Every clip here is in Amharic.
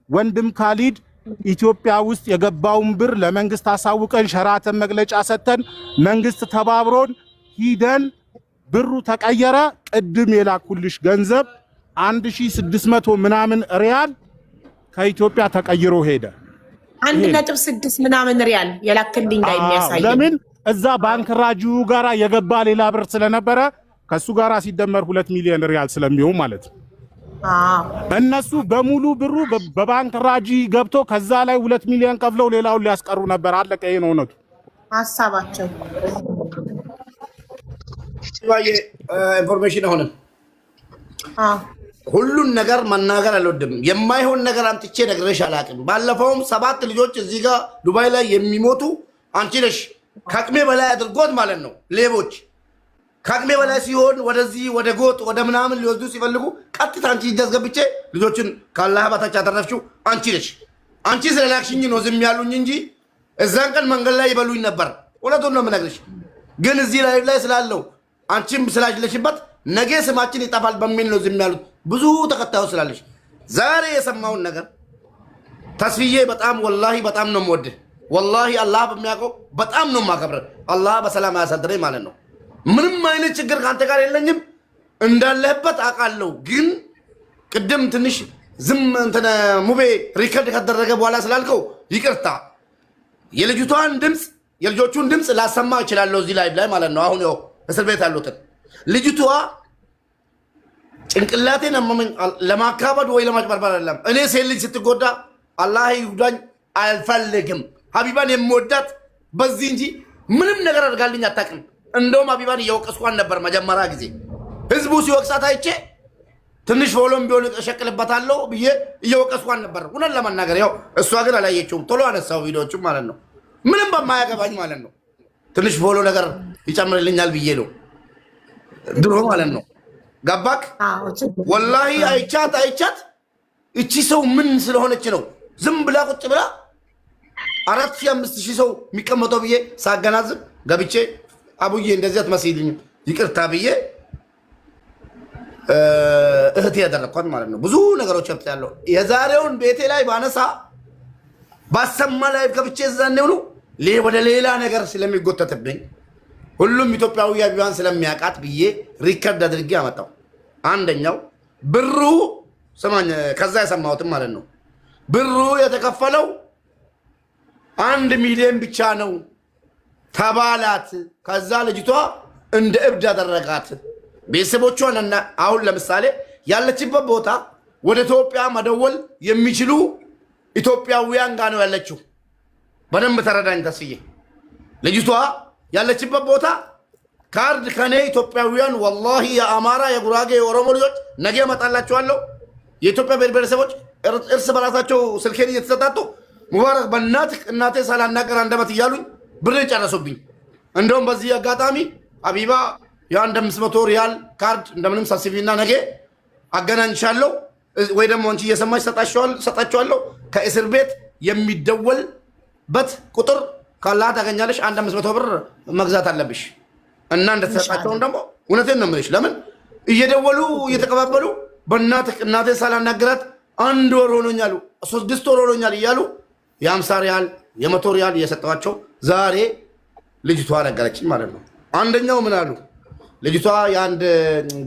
ወንድም ካሊድ ኢትዮጵያ ውስጥ የገባውን ብር ለመንግስት አሳውቀን ሸራተን መግለጫ ሰጥተን መንግስት ተባብሮን ሂደን ብሩ ተቀየረ። ቅድም የላኩልሽ ገንዘብ 1600 ምናምን ሪያል ከኢትዮጵያ ተቀይሮ ሄደ። 1.6 ምናምን ሪያል የላክልኝ ላይ የሚያሳይ ለምን እዛ ባንክ ራጁ ጋራ የገባ ሌላ ብር ስለነበረ ከሱ ጋራ ሲደመር 2 ሚሊዮን ሪያል ስለሚሆን ማለት ነው። እነሱ በሙሉ ብሩ በባንክ ራጂ ገብቶ ከዛ ላይ 2 ሚሊዮን ከፍለው ሌላውን ሊያስቀሩ ነበር። አለቀ። ይሄ ነው እውነቱ ሐሳባቸው። ባየ ኢንፎርሜሽን አሁን ሁሉን ነገር መናገር አልወድም። የማይሆን ነገር አምጥቼ ነግሬሽ አላውቅም። ባለፈውም 7 ልጆች እዚህ ጋር ዱባይ ላይ የሚሞቱ አንቺ ነሽ ከአቅሜ በላይ አድርጎት ማለት ነው። ሌቦች ከአቅሜ በላይ ሲሆን ወደዚህ ወደ ጎጥ ወደ ምናምን ሊወስዱ ሲፈልጉ ቀጥታ አንቺ እያስገብቼ ልጆችን ካላህ በታች ያተረፍሽው አንቺ ነሽ። አንቺ ስለላክሽኝ ነው ዝም ያሉኝ እንጂ እዛን ቀን መንገድ ላይ ይበሉኝ ነበር። እውነቱን ነው የምነግርሽ። ግን እዚህ ላይ ስላለው አንቺም ስላልሽበት ነገ ስማችን ይጠፋል በሚል ነው ዝም ያሉት። ብዙ ተከታዮች ስላለሽ ዛሬ የሰማውን ነገር ተስፍዬ በጣም ወላሂ በጣም ነው የምወድህ። ወላሂ አላህ በሚያውቀው በጣም ነው የማከብረህ። አላህ በሰላም ያሳድረኝ ማለት ነው። ምንም አይነት ችግር ከአንተ ጋር የለኝም እንዳለህበት አውቃለሁ። ግን ቅድም ትንሽ ዝም እንትን ሙቤ ሪከርድ ካደረገ በኋላ ስላልከው ይቅርታ። የልጅቷን ድምፅ የልጆቹን ድምፅ ላሰማ እችላለሁ እዚህ ላይ ማለት ነው። አሁን ያው እስር ቤት ያሉትን ልጅቷ ጭንቅላቴን አመመኝ። ለማካበድ ወይ ለማጭበርበር አይደለም። እኔ ሴት ልጅ ስትጎዳ አላህ ይሁዳኝ አልፈልግም። ሀቢባን የምወዳት በዚህ እንጂ ምንም ነገር አድርጋልኝ አታውቅም። እንደውም ሀቢባን እየወቀስኳን ነበር መጀመሪያ ጊዜ ህዝቡ ሲወቅሳት አይቼ ትንሽ ፎሎም ቢሆን እሸቅልበታለሁ ብዬ እየወቀስኳን ነበር እውነት ለመናገር። ያው እሷ ግን አላየችውም። ቶሎ አነሳው ቪዲዮዎቹም ማለት ነው። ምንም በማያገባኝ ማለት ነው። ትንሽ ፎሎ ነገር ይጨምርልኛል ብዬ ነው ድሮ ማለት ነው። ገባክ? ወላሂ አይቻት እቺ ሰው ምን ስለሆነች ነው ዝም ብላ ቁጭ ብላ 4000 5000 ሰው የሚቀመጠው ብዬ ሳገናዝብ ገብቼ አቡዬ እንደዚህ አትመስይልኝም ይቅርታ ብዬ እህቴ ያደረኳት ማለት ነው። ብዙ ነገሮች ያለው የዛሬውን ቤቴ ላይ ባነሳ ባሰማ ላይ ገብቼ እዛኔው ነው ወደ ሌላ ነገር ስለሚጎተትብኝ ሁሉም ኢትዮጵያዊ ሀቢባን ስለሚያውቃት ብዬ ሪከርድ አድርጌ አመጣው። አንደኛው ብሩ ሰማኝ ከዛ የሰማሁትም ማለት ነው ብሩ የተከፈለው 1 ሚሊዮን ብቻ ነው ተባላት። ከዛ ልጅቷ እንደ እብድ አደረጋት። ቤተሰቦቿን እና አሁን ለምሳሌ ያለችበት ቦታ ወደ ኢትዮጵያ መደወል የሚችሉ ኢትዮጵያውያን ጋር ነው ያለችው። በደንብ ተረዳኝ ተስዬ። ልጅቷ ያለችበት ቦታ ካርድ ከኔ ኢትዮጵያውያን ወላሂ የአማራ የጉራጌ የኦሮሞ ልጆች ነገ እመጣላችኋለሁ። የኢትዮጵያ ብሔረሰቦች እርስ በራሳቸው ስልኬን እየተሰጣጡ ሙባረክ በእናትህ እናቴ ሳላናገር አንደበት እያሉኝ ብርን ጨረሱብኝ። እንደውም በዚህ አጋጣሚ ሀቢባ የ500 ሪያል ካርድ እንደምንም ሰብስቢና ነገ አገናኝሻለሁ ወይ ደግሞ አንቺ እየሰማሽ ሰጣችኋለሁ። ከእስር ቤት የሚደወልበት ቁጥር ካላህ ታገኛለሽ። 500 ብር መግዛት አለብሽ እና እንደተሰጣቸውን ደግሞ እውነቴን ነው የምልሽ። ለምን እየደወሉ እየተቀባበሉ በእናትህ እናቴ ሳላናገራት 1 ወር ሆኖኛል 6 ወር ሆኖኛል እያሉ የ50 ሪያል የ100 ሪያል እየሰጠዋቸው ዛሬ ልጅቷ ነገረችኝ ማለት ነው። አንደኛው ምን አሉ ልጅቷ የአንድ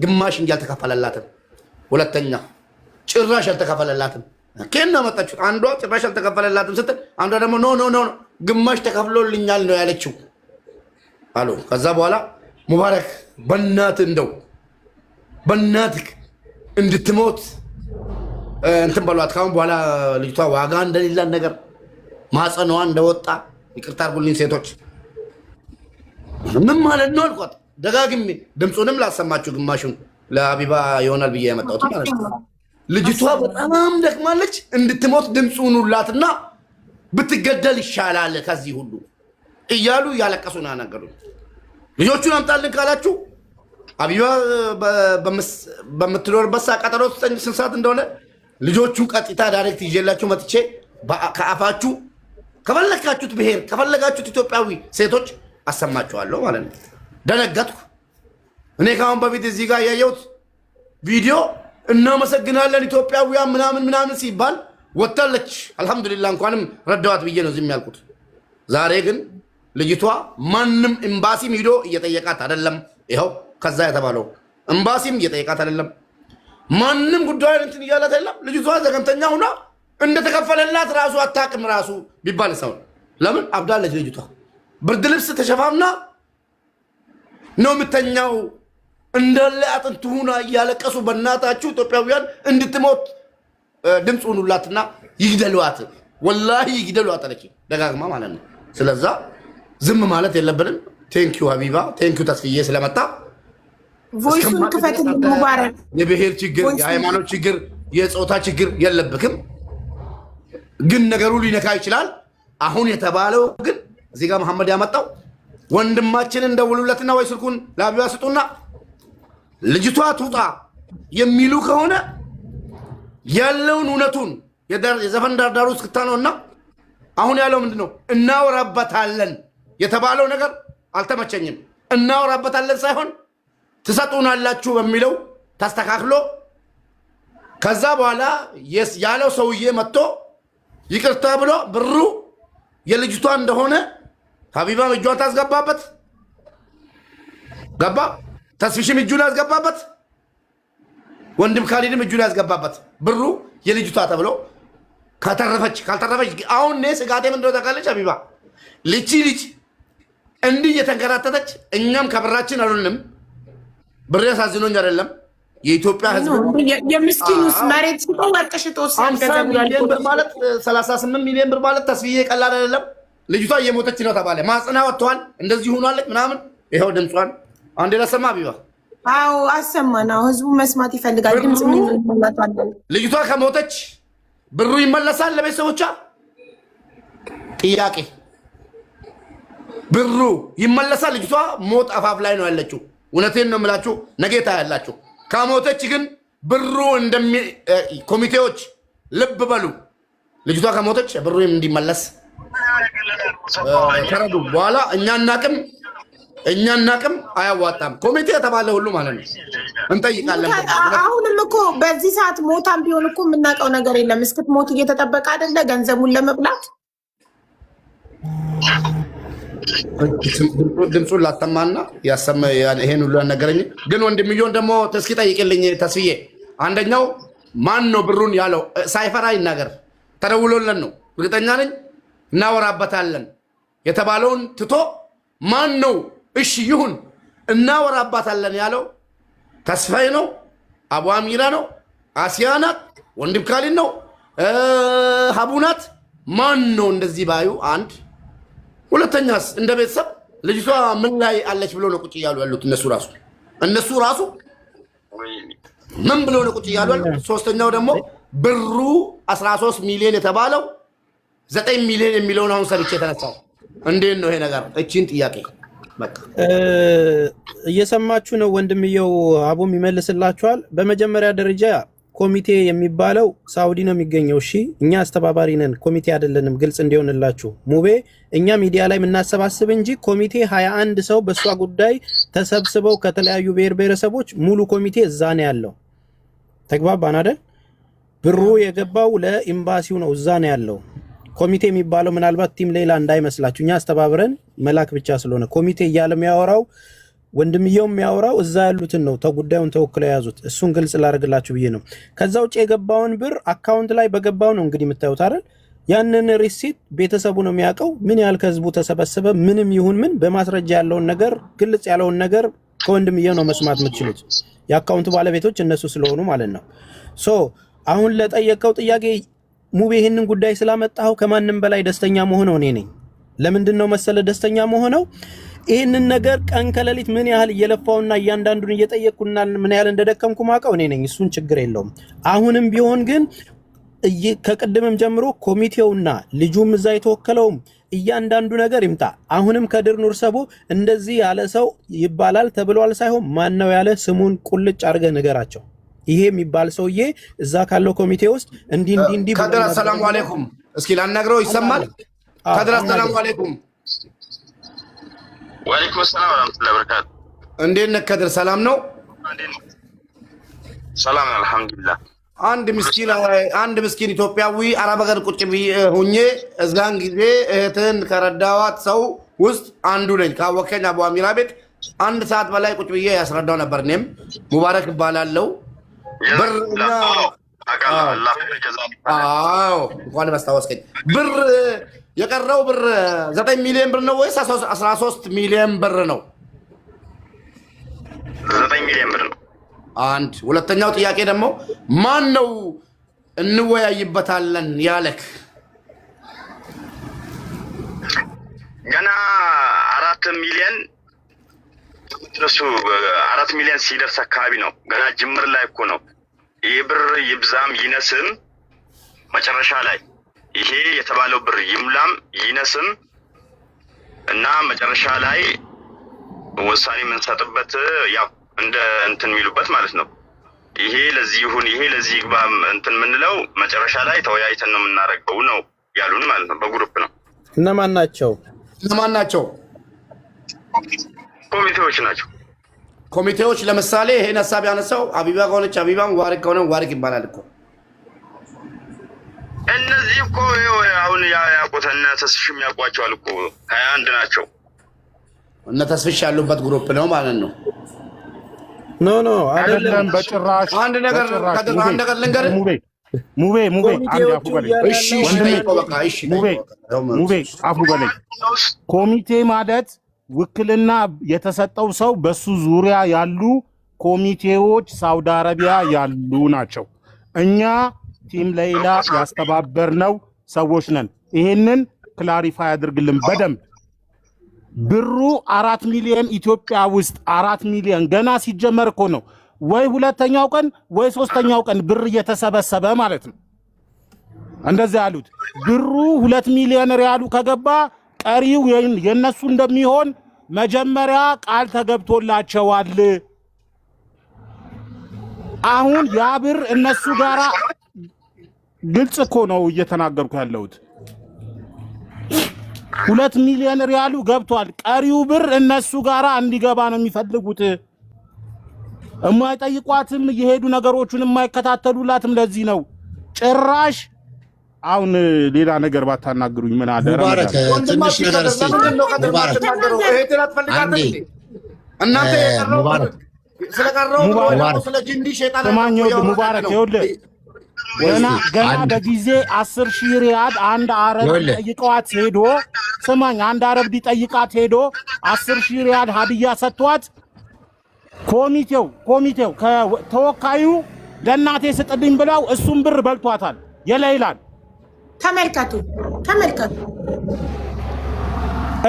ግማሽ እንጂ አልተከፈለላትም። ሁለተኛ ጭራሽ አልተከፈለላትም። ከና መጣችሁ አንዷ ጭራሽ አልተከፈለላትም ስትል አንዷ ደግሞ ኖ ግማሽ ተከፍሎልኛል ነው ያለችው አሉ። ከዛ በኋላ ሙባረክ በእናትህ እንደው በእናትህ እንድትሞት እንትን በሏት። ካሁን በኋላ ልጅቷ ዋጋ እንደሌላት ነገር ማጸኗ እንደወጣ ይቅርታ አድርጉልኝ ሴቶች። ምን ማለት ነው አልኳት ደጋግሜ። ድምፁንም ላሰማችሁ ግማሹን ለሀቢባ ይሆናል ብዬ ያመጣሁት ማለት ነው። ልጅቷ በጣም ደክማለች። እንድትሞት ድምፁን ሁላትና ብትገደል ይሻላል ከዚህ ሁሉ እያሉ እያለቀሱ ነው ያናገሩኝ። ልጆቹን አምጣልን ካላችሁ ሀቢባ በምትኖርበት ሰዓት ቀጠሮ ስንት ሰዓት እንደሆነ ልጆቹን ቀጥታ ዳይሬክት ይዤላችሁ መጥቼ ከአፋችሁ ከፈለጋችሁት ብሔር ከፈለጋችሁት ኢትዮጵያዊ ሴቶች አሰማችኋለሁ ማለት ነው። ደነገጥኩ። እኔ ካሁን በፊት እዚህ ጋር ያየሁት ቪዲዮ እናመሰግናለን ኢትዮጵያውያን ምናምን ሲባል ወጣለች አልহামዱሊላህ እንኳንም ረዳዋት ብዬ ነው ዝም ያልኩት ዛሬ ግን ልጅቷ ማንንም ኤምባሲም ሄዶ እየጠየቃት አይደለም ይሄው ከዛ የተባለው ኤምባሲም እየጠየቃት አይደለም ማንንም ጉዳይ እንትን ይያላት አይደለም ልጅቷ ዘገምተኛ ሆና እንደተከፈለላት ራሱ አታቅም ራሱ ቢባል ሰው ለምን አብዳለች ልጅቷ ብርድ ልብስ ተሸፋፍና ነው የምተኛው እንደለ አጥንቱና ያለቀሱ በእናታችሁ ኢትዮጵያውያን እንድትሞት ድምጽ ሆኑላትና ይግደሏት ወላሂ ይግደሏት አለች ደጋግማ ማለት ነው ስለዚህ ዝም ማለት የለብንም ቴንክ ዩ ሀቢባ ቴንክ ዩ ተስፍዬ ስለመጣ ቮይሱን ክፈት ሙባረክ የብሔር ችግር የሃይማኖት ችግር የጾታ ችግር የለብክም ግን ነገሩ ሊነካ ይችላል አሁን የተባለው ግን እዚህ ጋር መሐመድ ያመጣው ወንድማችንን ደውሉለትና ወይ ስልኩን ለሀቢባ ስጡና ልጅቷ ትውጣ የሚሉ ከሆነ ያለውን እውነቱን የዘፈን ዳርዳሩ እስክታ ነውና አሁን ያለው ምንድነው እናወራበታለን የተባለው ነገር አልተመቸኝም እናወራበታለን ሳይሆን ትሰጡናላችሁ በሚለው ተስተካክሎ ከዛ በኋላ ያለው ሰውዬ መጥቶ ይቅርታ ብሎ ብሩ የልጅቷ እንደሆነ ሀቢባ እጇን ታስገባበት ገባ ተስፍሽም እጁን ያስገባበት ወንድም ካሊድም እጁን ያስገባበት ብሩ የልጅቷ ተብሎ ካልተረፈች አሁን ነው ስጋቴ ምን እንደሆነ ታውቃለች ሀቢባ ልጅ እንዲህ የተንከራተተች እኛም ከብራችን አሉንም ብር ያሳዝኖኝ አይደለም የኢትዮጵያ ህዝብ የምስኪኑስ መሬት ሲቆ ወርቅ ሽጦስ 50 ሚሊዮን ብር ማለት 38 ሚሊዮን ብር ማለት ተስፍዬ ቀላል አይደለም ልጅቷ እየሞተች ነው ተባለ ማጽና ወጥቷል እንደዚህ ሆኗለች ምናምን ይሄው ድምጿን አንዴ ለሰማ ሀቢባ አዎ አሰማናው ህዝቡ መስማት ይፈልጋል ድምጽ ምን ይመጣል ልጅቷ ከሞተች ብሩ ይመለሳል ለቤተሰቦቿ ጥያቄ ብሩ ይመለሳል ልጅቷ ሞት አፋፍ ላይ ነው ያለችው እውነቴን ነው የምላችሁ ነገታ ያላችሁ ከሞተች ግን ብሩ ኮሚቴዎች ልብ በሉ ልጅቷ ከሞተች ብሩ እንዲመለስ ተረዱ በኋላ እኛናቅም አያዋጣም ኮሚቴ ተባለ ሁሉ ማለት ነው እንጠይቃለን አሁንም እኮ በዚህ ሰዓት ሞታም ቢሆን እኮ የምናውቀው ነገር የለም እስክትሞት እየተጠበቀ አይደለ ገንዘቡን ለመብላት ድምፁን ላተማና ያሰማ ይሄን ሁሉ ነገረኝ ግን ወንድምየውን ደግሞ ተስኪ ጠይቅልኝ ተስፍዬ አንደኛው ማን ነው ብሩን ያለው ሳይፈራ ይናገር ተደውሎልን ነው እርግጠኛ ነኝ እናወራበታለን የተባለውን ትቶ ማን ነው እሺ ይሁን እናወራበታለን ያለው ተስፋዬ ነው አቡ አሚራ ነው አሲያናት ወንድም ካሊድ ነው ሀቡናት ማን ነው እንደዚህ ባዩ አንድ ሁለተኛስ እንደ ቤተሰብ ልጅቷ ምን ላይ አለች ብሎ ነው ቁጭ ያሉ ያሉት እነሱ ራሱ ምን ብሎ ነው ቁጭ ያሉ ያሉት ሶስተኛው ደግሞ ብሩ 13 ሚሊዮን የተባለው 9 ሚሊዮን የሚለውን አሁን ሰርቼ ተነሳው እንዴት ነው ይሄ ነገር እቺን ጥያቄ በቃ እየሰማችሁ ነው ወንድምየው አቡም ይመልስላችኋል በመጀመሪያ ደረጃ ኮሚቴ የሚባለው ሳውዲ ነው የሚገኘው እሺ እኛ አስተባባሪ ነን ኮሚቴ አይደለንም ግልጽ እንዲሆንላችሁ ሙቤ እኛ ሚዲያ ላይ የምናሰባስብ እንጂ ኮሚቴ 21 ሰው በሷ ጉዳይ ተሰብስበው ከተለያዩ ብሔረሰቦች ሙሉ ኮሚቴ እዛ ነው ያለው ተግባባን አይደል ብሩ የገባው ለኤምባሲው ነው እዛ ነው ያለው ኮሚቴ የሚባለው ምናልባት ቲም ሌላ እንዳይመስላችሁ እኛ አስተባብረን መላክ ብቻ ስለሆነ ኮሚቴ እያለ የሚያወራው ወንድምየው የሚያወራው እዛ ያሉትን ነው ተጉዳዩን ተወክለው ያዙት እሱን ግልጽ ላደርግላችሁ ብዬ ነው ከዛ ውጪ የገባውን ብር አካውንት ላይ በገባው ነው እንግዲህ የምታዩት አይደል ያንን ሪሲት ቤተሰቡ ነው የሚያውቀው ምን ያህል ከህዝቡ ተሰበሰበ ምንም ይሁን ምን በማስረጃ ያለውን ነገር ግልጽ ያለውን ነገር ከወንድምየው ነው መስማት የምትችሉት የአካውንቱ ባለቤቶች እነሱ ስለሆኑ ማለት ነው ሶ አሁን ለጠየቀው ጥያቄ ሙቤ ይሄንን ጉዳይ ስላመጣው ከማንም በላይ ደስተኛ መሆነው እኔ ነኝ ለምንድን ነው መሰለ ደስተኛ መሆነው ይሄንን ነገር ቀን ከሌሊት ምን ያህል እየለፋውና እያንዳንዱን እየጠየቅኩና ምን ያህል እንደደከምኩ ማቀው እኔ ነኝ እሱን ችግር የለውም አሁንም ቢሆን ግን ከቀደምም ጀምሮ ኮሚቴውና ልጁም እዛ የተወከለው እያንዳንዱ ነገር ይምጣ አሁንም ከድር ኑር ሰቦ እንደዚህ ያለ ሰው ይባላል ተብሏል ሳይሆን ማን ነው ያለ ስሙን ቁልጭ አድርገህ ንገራቸው ይሄ የሚባል ሰውዬ እዛ ካለው ኮሚቴ ውስጥ እንዲ ከድር ሰላም አለይኩም እስኪ ላናግረው ይሰማል ከድር ሰላም አለይኩም ወአለይኩም ሰላም ወራህመቱላሂ ወበረካቱ እንዴት ነህ ከድር ሰላም ነው ሰላም አልহামዱሊላህ አንድ ምስኪን ኢትዮጵያዊ አረብ ሀገር ቁጭ ሁኜ እዛን ጊዜ እህትን ከረዳዋት ሰው ውስጥ አንዱ ነኝ። ካወከኝ አቡ አሚራ ቤት 1 ሰዓት በላይ ቁጭ ብዬ ያስረዳው ነበር። እኔም ሙባረክ እባላለሁ። ብር እንኳን ማስታወስከኝ። ብር የቀረው ብር 9 ሚሊዮን ብር ነው ወይስ 13 ሚሊዮን ብር ነው? 9 ሚሊዮን ብር ነው። አንድ ሁለተኛው ጥያቄ ደግሞ ማን ነው እንወያይበታለን ያለክ? ገና 4 ሚሊዮን እሱ 4 ሚሊዮን ሲደርስ አካባቢ ነው። ገና ጅምር ላይ እኮ ነው። ይህ ብር ይብዛም ይነስም መጨረሻ ላይ ይሄ የተባለው ብር ይምላም ይነስም እና መጨረሻ ላይ ውሳኔ የምንሰጥበት ያው እንደ እንትን የሚሉበት ማለት ነው። ይሄ ለዚህ ይሁን ይሄ ለዚህ ይግባ እንትን የምንለው መጨረሻ ላይ ተወያይተን ነው የምናደርገው ነው ያሉን ማለት ነው። በግሩፕ ነው። እነማን ናቸው? ኮሚቴዎች ናቸው። ኮሚቴዎች ለምሳሌ ይሄን ሀሳብ ያነሳው አቢባ ከሆነች አቢባ፣ ሙባረክ ከሆነ ሙባረክ ይባላል እኮ። እነዚህ እኮ አሁን ያውቁት እነ ተስፍሽ የሚያውቋቸዋል እኮ 21 ናቸው። እነ ተስፍሽ ያሉበት ግሩፕ ነው ማለት ነው። ኖ አይደለም በጭራሽ። አንድ ነገር ልንገርህ ሙቤ አፉ በለኝ። ኮሚቴ ማለት ውክልና የተሰጠው ሰው በሱ ዙሪያ ያሉ ኮሚቴዎች ሳውዲ አረቢያ ያሉ ናቸው። እኛ ቲም ሌላ ያስተባበርነው ሰዎች ነን። ይሄንን ክላሪፋይ አድርግልን በደንብ። ብሩ 4 ሚሊዮን ኢትዮጵያ ውስጥ 4 ሚሊዮን ገና ሲጀመር እኮ ነው። ወይ ሁለተኛው ቀን ወይ ሶስተኛው ቀን ብር እየተሰበሰበ ማለት ነው። እንደዚህ ያሉት ብሩ 2 ሚሊዮን ሪያሉ ከገባ ቀሪው የነሱ እንደሚሆን መጀመሪያ ቃል ተገብቶላቸዋል። አሁን ያ ብር እነሱ ጋራ ግልጽ እኮ ነው እየተናገርኩ ያለሁት። 2 ሚሊዮን ሪያሉ ገብቷል። ቀሪው ብር እነሱ ጋራ እንዲገባ ነው የሚፈልጉት። የማይጠይቋትም የሄዱ ነገሮችን የማይከታተሉላትም ለዚህ ነው። ጭራሽ አሁን ሌላ ነገር ባታናግሩኝ ምን አለ? ሙባረክ ትንሽ ነገር እስቲ ሙባረክ እናንተ የቀረው ስለቀረው ስለ ጅንዲ ሸይጣን ሙባረክ ይኸውልህ ገና በጊዜ 10,000 ሪያድ አንድ አረብ ጠይቀዋት ሄዶ ስማኝ፣ አንድ አረብ ሊጠይቃት ሄዶ 10,000 ሪያድ ሀዲያ ሰጥቷት ኮሚቴው ከተወካዩ ለእናቴ ስጥልኝ ብለው እሱም ብር በልቷታል። የሌላን ተመልከቱ።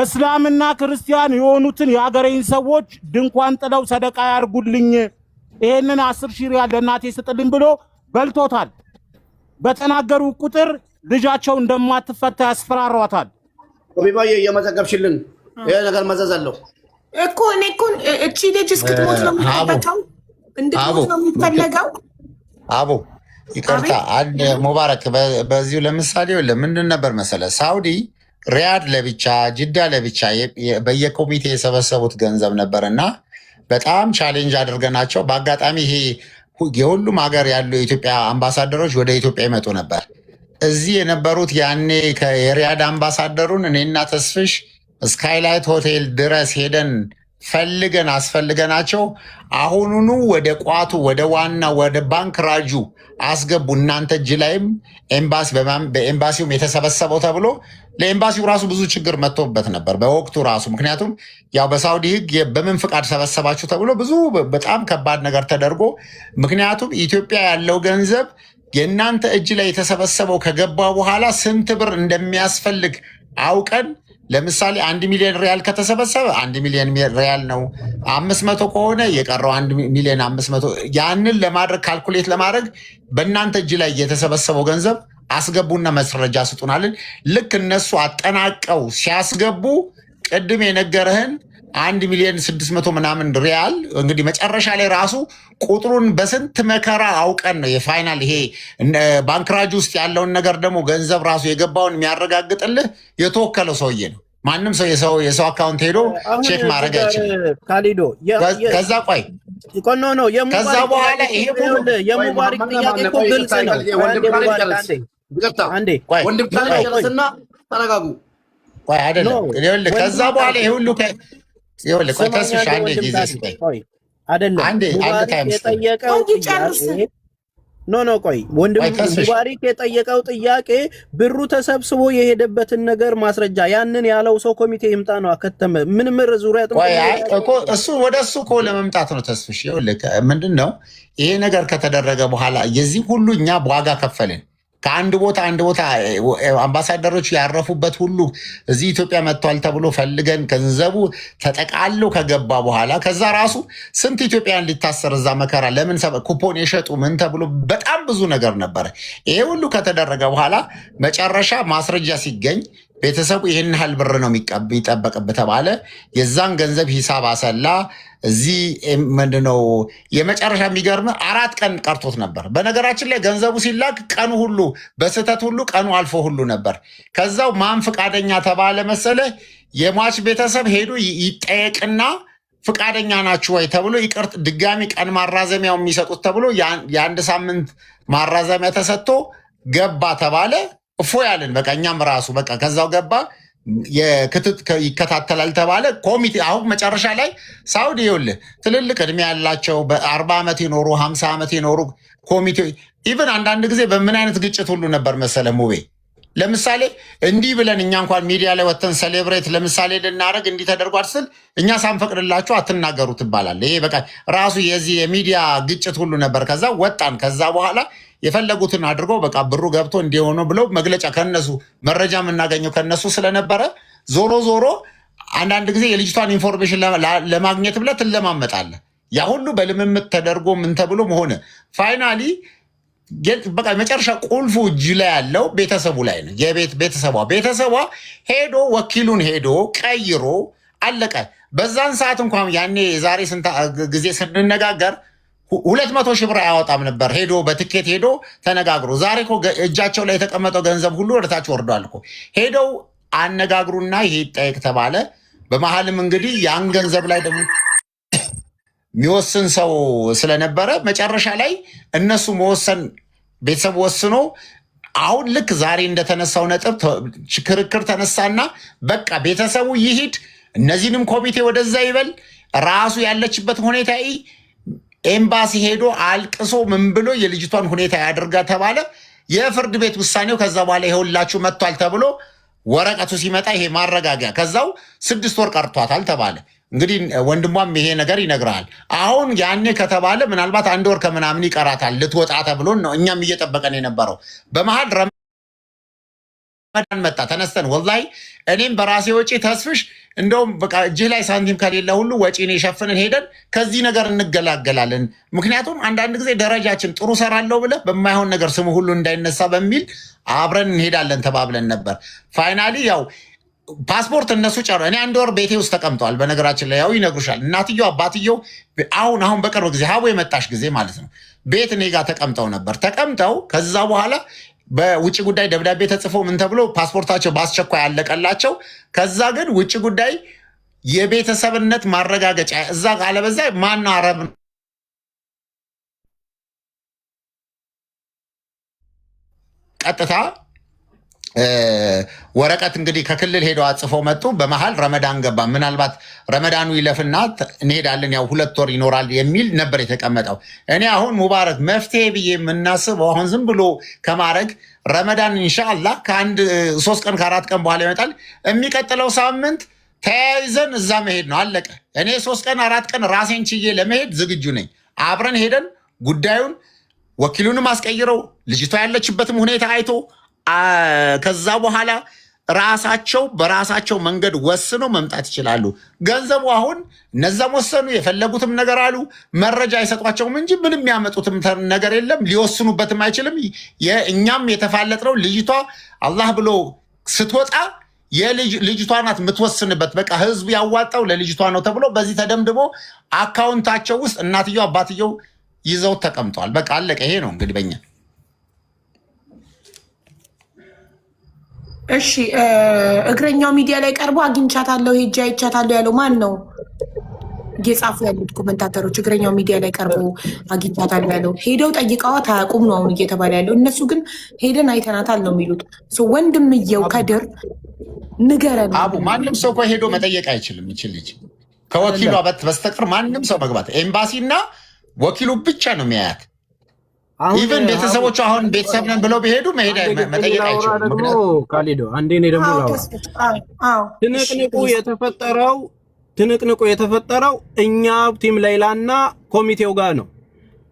እስላምና ክርስቲያን የሆኑትን የሀገሬን ሰዎች ድንኳን ጥለው ሰደቃ ያርጉልኝ፣ ይሄንን 10,000 ሪያል ለእናቴ ስጥልኝ ብሎ በልቶታል። በተናገሩ ቁጥር ልጃቸው እንደማትፈታ ያስፈራሯታል። ቢባዬ እየመዘገብሽልን ይሄ ነገር መዘዝ አለው እኮ። እኔ እኮ እቺ ልጅ እስክትሞት ነው የሚጠበቀው፣ እንድትሞት ነው የሚፈለገው። አቡ ይቅርታ፣ አንድ ሙባረክ በዚሁ ለምሳሌ ምንድን ነበር መሰለ ሳውዲ ሪያድ ለብቻ ጅዳ ለብቻ በየኮሚቴ የሰበሰቡት ገንዘብ ነበር እና በጣም ቻሌንጅ አድርገናቸው በአጋጣሚ ይሄ የሁሉም ሀገር ያሉ የኢትዮጵያ አምባሳደሮች ወደ ኢትዮጵያ ይመጡ ነበር። እዚህ የነበሩት ያኔ የሪያድ አምባሳደሩን እኔና ተስፍሽ ስካይላይት ሆቴል ድረስ ሄደን ፈልገን አስፈልገናቸው አሁኑኑ ወደ ቋቱ ወደ ዋና ወደ ባንክ ራጁ አስገቡ። እናንተ እጅ ላይም በኤምባሲውም የተሰበሰበው ተብሎ ለኤምባሲው ራሱ ብዙ ችግር መጥቶበት ነበር በወቅቱ ራሱ። ምክንያቱም ያው በሳውዲ ሕግ በምን ፍቃድ ሰበሰባችሁ ተብሎ ብዙ በጣም ከባድ ነገር ተደርጎ፣ ምክንያቱም ኢትዮጵያ ያለው ገንዘብ የእናንተ እጅ ላይ የተሰበሰበው ከገባ በኋላ ስንት ብር እንደሚያስፈልግ አውቀን ለምሳሌ 1 ሚሊዮን ሪያል ከተሰበሰበ 1 ሚሊዮን ሪያል ነው። 500 ከሆነ የቀረው 1 ሚሊዮን 500 ያንን ለማድረግ ካልኩሌት ለማድረግ በእናንተ እጅ ላይ የተሰበሰበው ገንዘብ አስገቡና መስረጃ ስጡናልን። ልክ እነሱ አጠናቀው ሲያስገቡ ቅድም የነገረህን 1 ሚሊዮን 600 ምናምን ሪያል እንግዲህ መጨረሻ ላይ ራሱ ቁጥሩን በስንት መከራ አውቀን ነው የፋይናል ይሄ ባንክራጅ ውስጥ ያለውን ነገር ደግሞ ገንዘብ ራሱ የገባውን የሚያረጋግጥልህ የተወከለው ሰውዬ ነው። ማንም ሰው የሰው አካውንት ሄዶ ቼክ ማድረግ አይችልም። ካሊዶ ከዛ ቆይ ኖ ከዛ በኋላ ይሄ የሙባሪክ ጥያቄ እኮ ግልጽ ነው። አንዴ ወንድም ካለ ጨርስና ተረጋጉ። ቆይ አይደለም ይኸውልህ፣ ከዛ በኋላ ይሄ ሁሉ ይኸውልህ፣ ቆይ ተስፍሽ አንዴ ጊዜ ስጠኝ አይደለም ሙባሪክ የጠየቀው ጥያቄ ኖ ቆይ ወንድም ሙባሪክ የጠየቀው ጥያቄ ብሩ ተሰብስቦ የሄደበትን ነገር ማስረጃ ያንን ያለው ሰው ኮሚቴ ይምጣ ነው። አከተመ ምን ምር ዙሪያ እኮ እሱ ወደ እሱ እኮ ለመምጣት ነው ተስፍሽ። ይኸውልህ ምንድነው ይሄ ነገር ከተደረገ በኋላ የዚህ ሁሉ እኛ ዋጋ ከፈልን። ከአንድ ቦታ አምባሳደሮች ያረፉበት ሁሉ እዚህ ኢትዮጵያ መጥቷል ተብሎ ፈልገን ገንዘቡ ተጠቃሎ ከገባ በኋላ ከዛ ራሱ ስንት ኢትዮጵያን ሊታሰር እዛ መከራ ለምን ኩፖን የሸጡ ምን ተብሎ በጣም ብዙ ነገር ነበረ። ይሄ ሁሉ ከተደረገ በኋላ መጨረሻ ማስረጃ ሲገኝ ቤተሰቡ ይህን ያህል ብር ነው የሚጠበቅብህ ተባለ። የዛን ገንዘብ ሂሳብ አሰላ። እዚህ ምንድነው የመጨረሻ የሚገርም 4 ቀን ቀርቶት ነበር። በነገራችን ላይ ገንዘቡ ሲላክ ቀኑ ሁሉ በስህተት ሁሉ ቀኑ አልፎ ሁሉ ነበር። ከዛው ማን ፍቃደኛ ተባለ መሰለ? የሟች ቤተሰብ ሄዱ ይጠየቅና ፍቃደኛ ናችሁ ወይ ተብሎ ይቅርት ድጋሚ ቀን ማራዘሚያው የሚሰጡት ተብሎ የ1 ሳምንት ማራዘሚያ ተሰጥቶ ገባ ተባለ። እፎ ያለን በቃ እኛም ራሱ በቃ ከዛው ገባ ይከታተላል ተባለ። ኮሚቴ አሁን መጨረሻ ላይ ሳውዲ ይኸውልህ ትልልቅ እድሜ ያላቸው በ40 ዓመት የኖሩ 50 ዓመት የኖሩ ኮሚቴ ኢቨን አንዳንድ ጊዜ በምን አይነት ግጭት ሁሉ ነበር መሰለ ሙቤ። ለምሳሌ እንዲህ ብለን እኛ እንኳን ሚዲያ ላይ ወተን ሴሌብሬት ለምሳሌ ልናደርግ እንዲህ ተደርጓል ስል እኛ ሳንፈቅድላችሁ አትናገሩ ትባላል። ይሄ በቃ ራሱ የዚህ የሚዲያ ግጭት ሁሉ ነበር። ከዛ ወጣን። ከዛ በኋላ የፈለጉትን አድርገው በቃ ብሩ ገብቶ እንዲሆኑ ብለው መግለጫ ከነሱ መረጃ የምናገኘው ከነሱ ስለነበረ ዞሮ አንዳንድ ጊዜ የልጅቷን ኢንፎርሜሽን ለማግኘት ብለህ ትለማመጣለህ። ያ ሁሉ በልምምት ተደርጎ ምን ተብሎ መሆነ ፋይናሊ በቃ መጨረሻ ቁልፉ እጅ ላይ ያለው ቤተሰቡ ላይ ነው። ቤተሰቧ ሄዶ ወኪሉን ሄዶ ቀይሮ አለቀ። በዛን ሰዓት እንኳን ያኔ የዛሬ ስንት ጊዜ ስንነጋገር 200 ሺህ ብር አያወጣም ነበር። ሄዶ በትኬት ሄዶ ተነጋግሮ ዛሬ እኮ እጃቸው ላይ የተቀመጠው ገንዘብ ሁሉ ወደታች ወርዷል እኮ። ሄደው አነጋግሩና ይሄ ይጠየቅ ተባለ። በመሀልም እንግዲህ ያን ገንዘብ ላይ ደግሞ የሚወስን ሰው ስለነበረ መጨረሻ ላይ እነሱ መወሰን ቤተሰብ ወስኖ አሁን ልክ ዛሬ እንደተነሳው ነጥብ ክርክር ተነሳና በቃ ቤተሰቡ ይሂድ፣ እነዚህንም ኮሚቴ ወደዛ ይበል፣ ራሱ ያለችበት ሁኔታ ኤምባሲ ሄዶ አልቅሶ ምን ብሎ የልጅቷን ሁኔታ ያድርጋ ተባለ። የፍርድ ቤት ውሳኔው ከዛ በኋላ ይኸውላችሁ መጥቷል ተብሎ ወረቀቱ ሲመጣ ይሄ ማረጋጊያ ከዛው 6 ወር ቀርቷታል ተባለ። እንግዲህ ወንድሟም ይሄ ነገር ይነግራል። አሁን ያኔ ከተባለ ምናልባት 1 ወር ከምናምን ይቀራታል ልትወጣ ተብሎ ነው እኛም እየጠበቀን የነበረው። በመሃል ረመዳን መጣ። ተነስተን ወላሂ እኔም በራሴ ወጪ ተስፍሽ እንደውም በቃ እጅህ ላይ ሳንቲም ከሌለ ሁሉ ወጪን የሸፍንን ሄደን ከዚህ ነገር እንገላገላለን። ምክንያቱም አንዳንድ ጊዜ ደረጃችን ጥሩ ሰራለሁ ብለህ በማይሆን ነገር ስሙ ሁሉ እንዳይነሳ በሚል አብረን እንሄዳለን ተባብለን ነበር። ፋይናሊ ያው ፓስፖርት እነሱ ጨረ እኔ 1 ወር ቤቴ ውስጥ ተቀምጠዋል። በነገራችን ላይ ያው ይነግሩሻል እናትየው አባትየው አሁን በቅርብ ጊዜ ሀቦ የመጣሽ ጊዜ ማለት ነው ቤት እኔ ጋር ተቀምጠው ነበር። ተቀምጠው ከዛ በኋላ በውጭ ጉዳይ ደብዳቤ ተጽፎ ምን ተብሎ ፓስፖርታቸው በአስቸኳይ ያለቀላቸው። ከዛ ግን ውጭ ጉዳይ የቤተሰብነት ማረጋገጫ እዛ አለበዛ ማነው አረብ ቀጥታ ወረቀት እንግዲህ ከክልል ሄደው አጽፈው መጡ። በመሃል ረመዳን ገባ። ምናልባት ረመዳኑ ይለፍና እንሄዳለን ያው 2 ወር ይኖራል የሚል ነበር የተቀመጠው። እኔ አሁን ሙባረክ መፍትሄ ብዬ የምናስበው አሁን ዝም ብሎ ከማድረግ ረመዳን ኢንሻአላህ ከ1 3 ቀን ከ4 ቀን በኋላ ይመጣል። የሚቀጥለው ሳምንት ተያይዘን እዛ መሄድ ነው አለቀ። እኔ 3 ቀን 4 ቀን ራሴን ችዬ ለመሄድ ዝግጁ ነኝ። አብረን ሄደን ጉዳዩን ወኪሉንም አስቀይረው ልጅቷ ያለችበትም ሁኔታ አይቶ ከዛ በኋላ ራሳቸው በራሳቸው መንገድ ወስነው መምጣት ይችላሉ። ገንዘቡ አሁን እነዛም ወሰኑ የፈለጉትም ነገር አሉ። መረጃ አይሰጧቸውም እንጂ ምንም የሚያመጡትም ነገር የለም። ሊወስኑበትም አይችልም። እኛም የተፋለጥነው ልጅቷ አላህ ብሎ ስትወጣ ልጅቷ ናት የምትወስንበት። በቃ ህዝቡ ያዋጣው ለልጅቷ ነው ተብሎ በዚህ ተደምድሞ አካውንታቸው ውስጥ እናትየው አባትየው ይዘው ተቀምጠዋል። በቃ አለቀ። ይሄ ነው እንግዲህ በእኛ እሺ እግረኛው ሚዲያ ላይ ቀርቦ አግኝቻታለሁ ሄጄ አይቻታለሁ ያለው ማን ነው? እየጻፉ ያሉት ኮመንታተሮች እግረኛው ሚዲያ ላይ ቀርቦ አግኝቻታለሁ ያለው ሄደው ጠይቀዋት አያውቁም ነው አሁን እየተባለ ያለው። እነሱ ግን ሄደን አይተናታል ነው የሚሉት። ወንድምየው ከድር ንገረን። አቡ ማንም ሰው እኮ ሄዶ መጠየቅ አይችልም። ይችል ልጅ ከወኪሉ በስተቀር ማንም ሰው መግባት ኤምባሲና ወኪሉ ብቻ ነው የሚያያት። ኢቨን ቤተሰቦቹ አሁን ቤተሰብ ነን ብለው ቢሄዱ መጠየቅ አይችሉም። ካሊዶ አንዴ እኔ ደግሞ ትንቅንቁ የተፈጠረው እኛ ቲም ሌይላና ኮሚቴው ጋር ነው።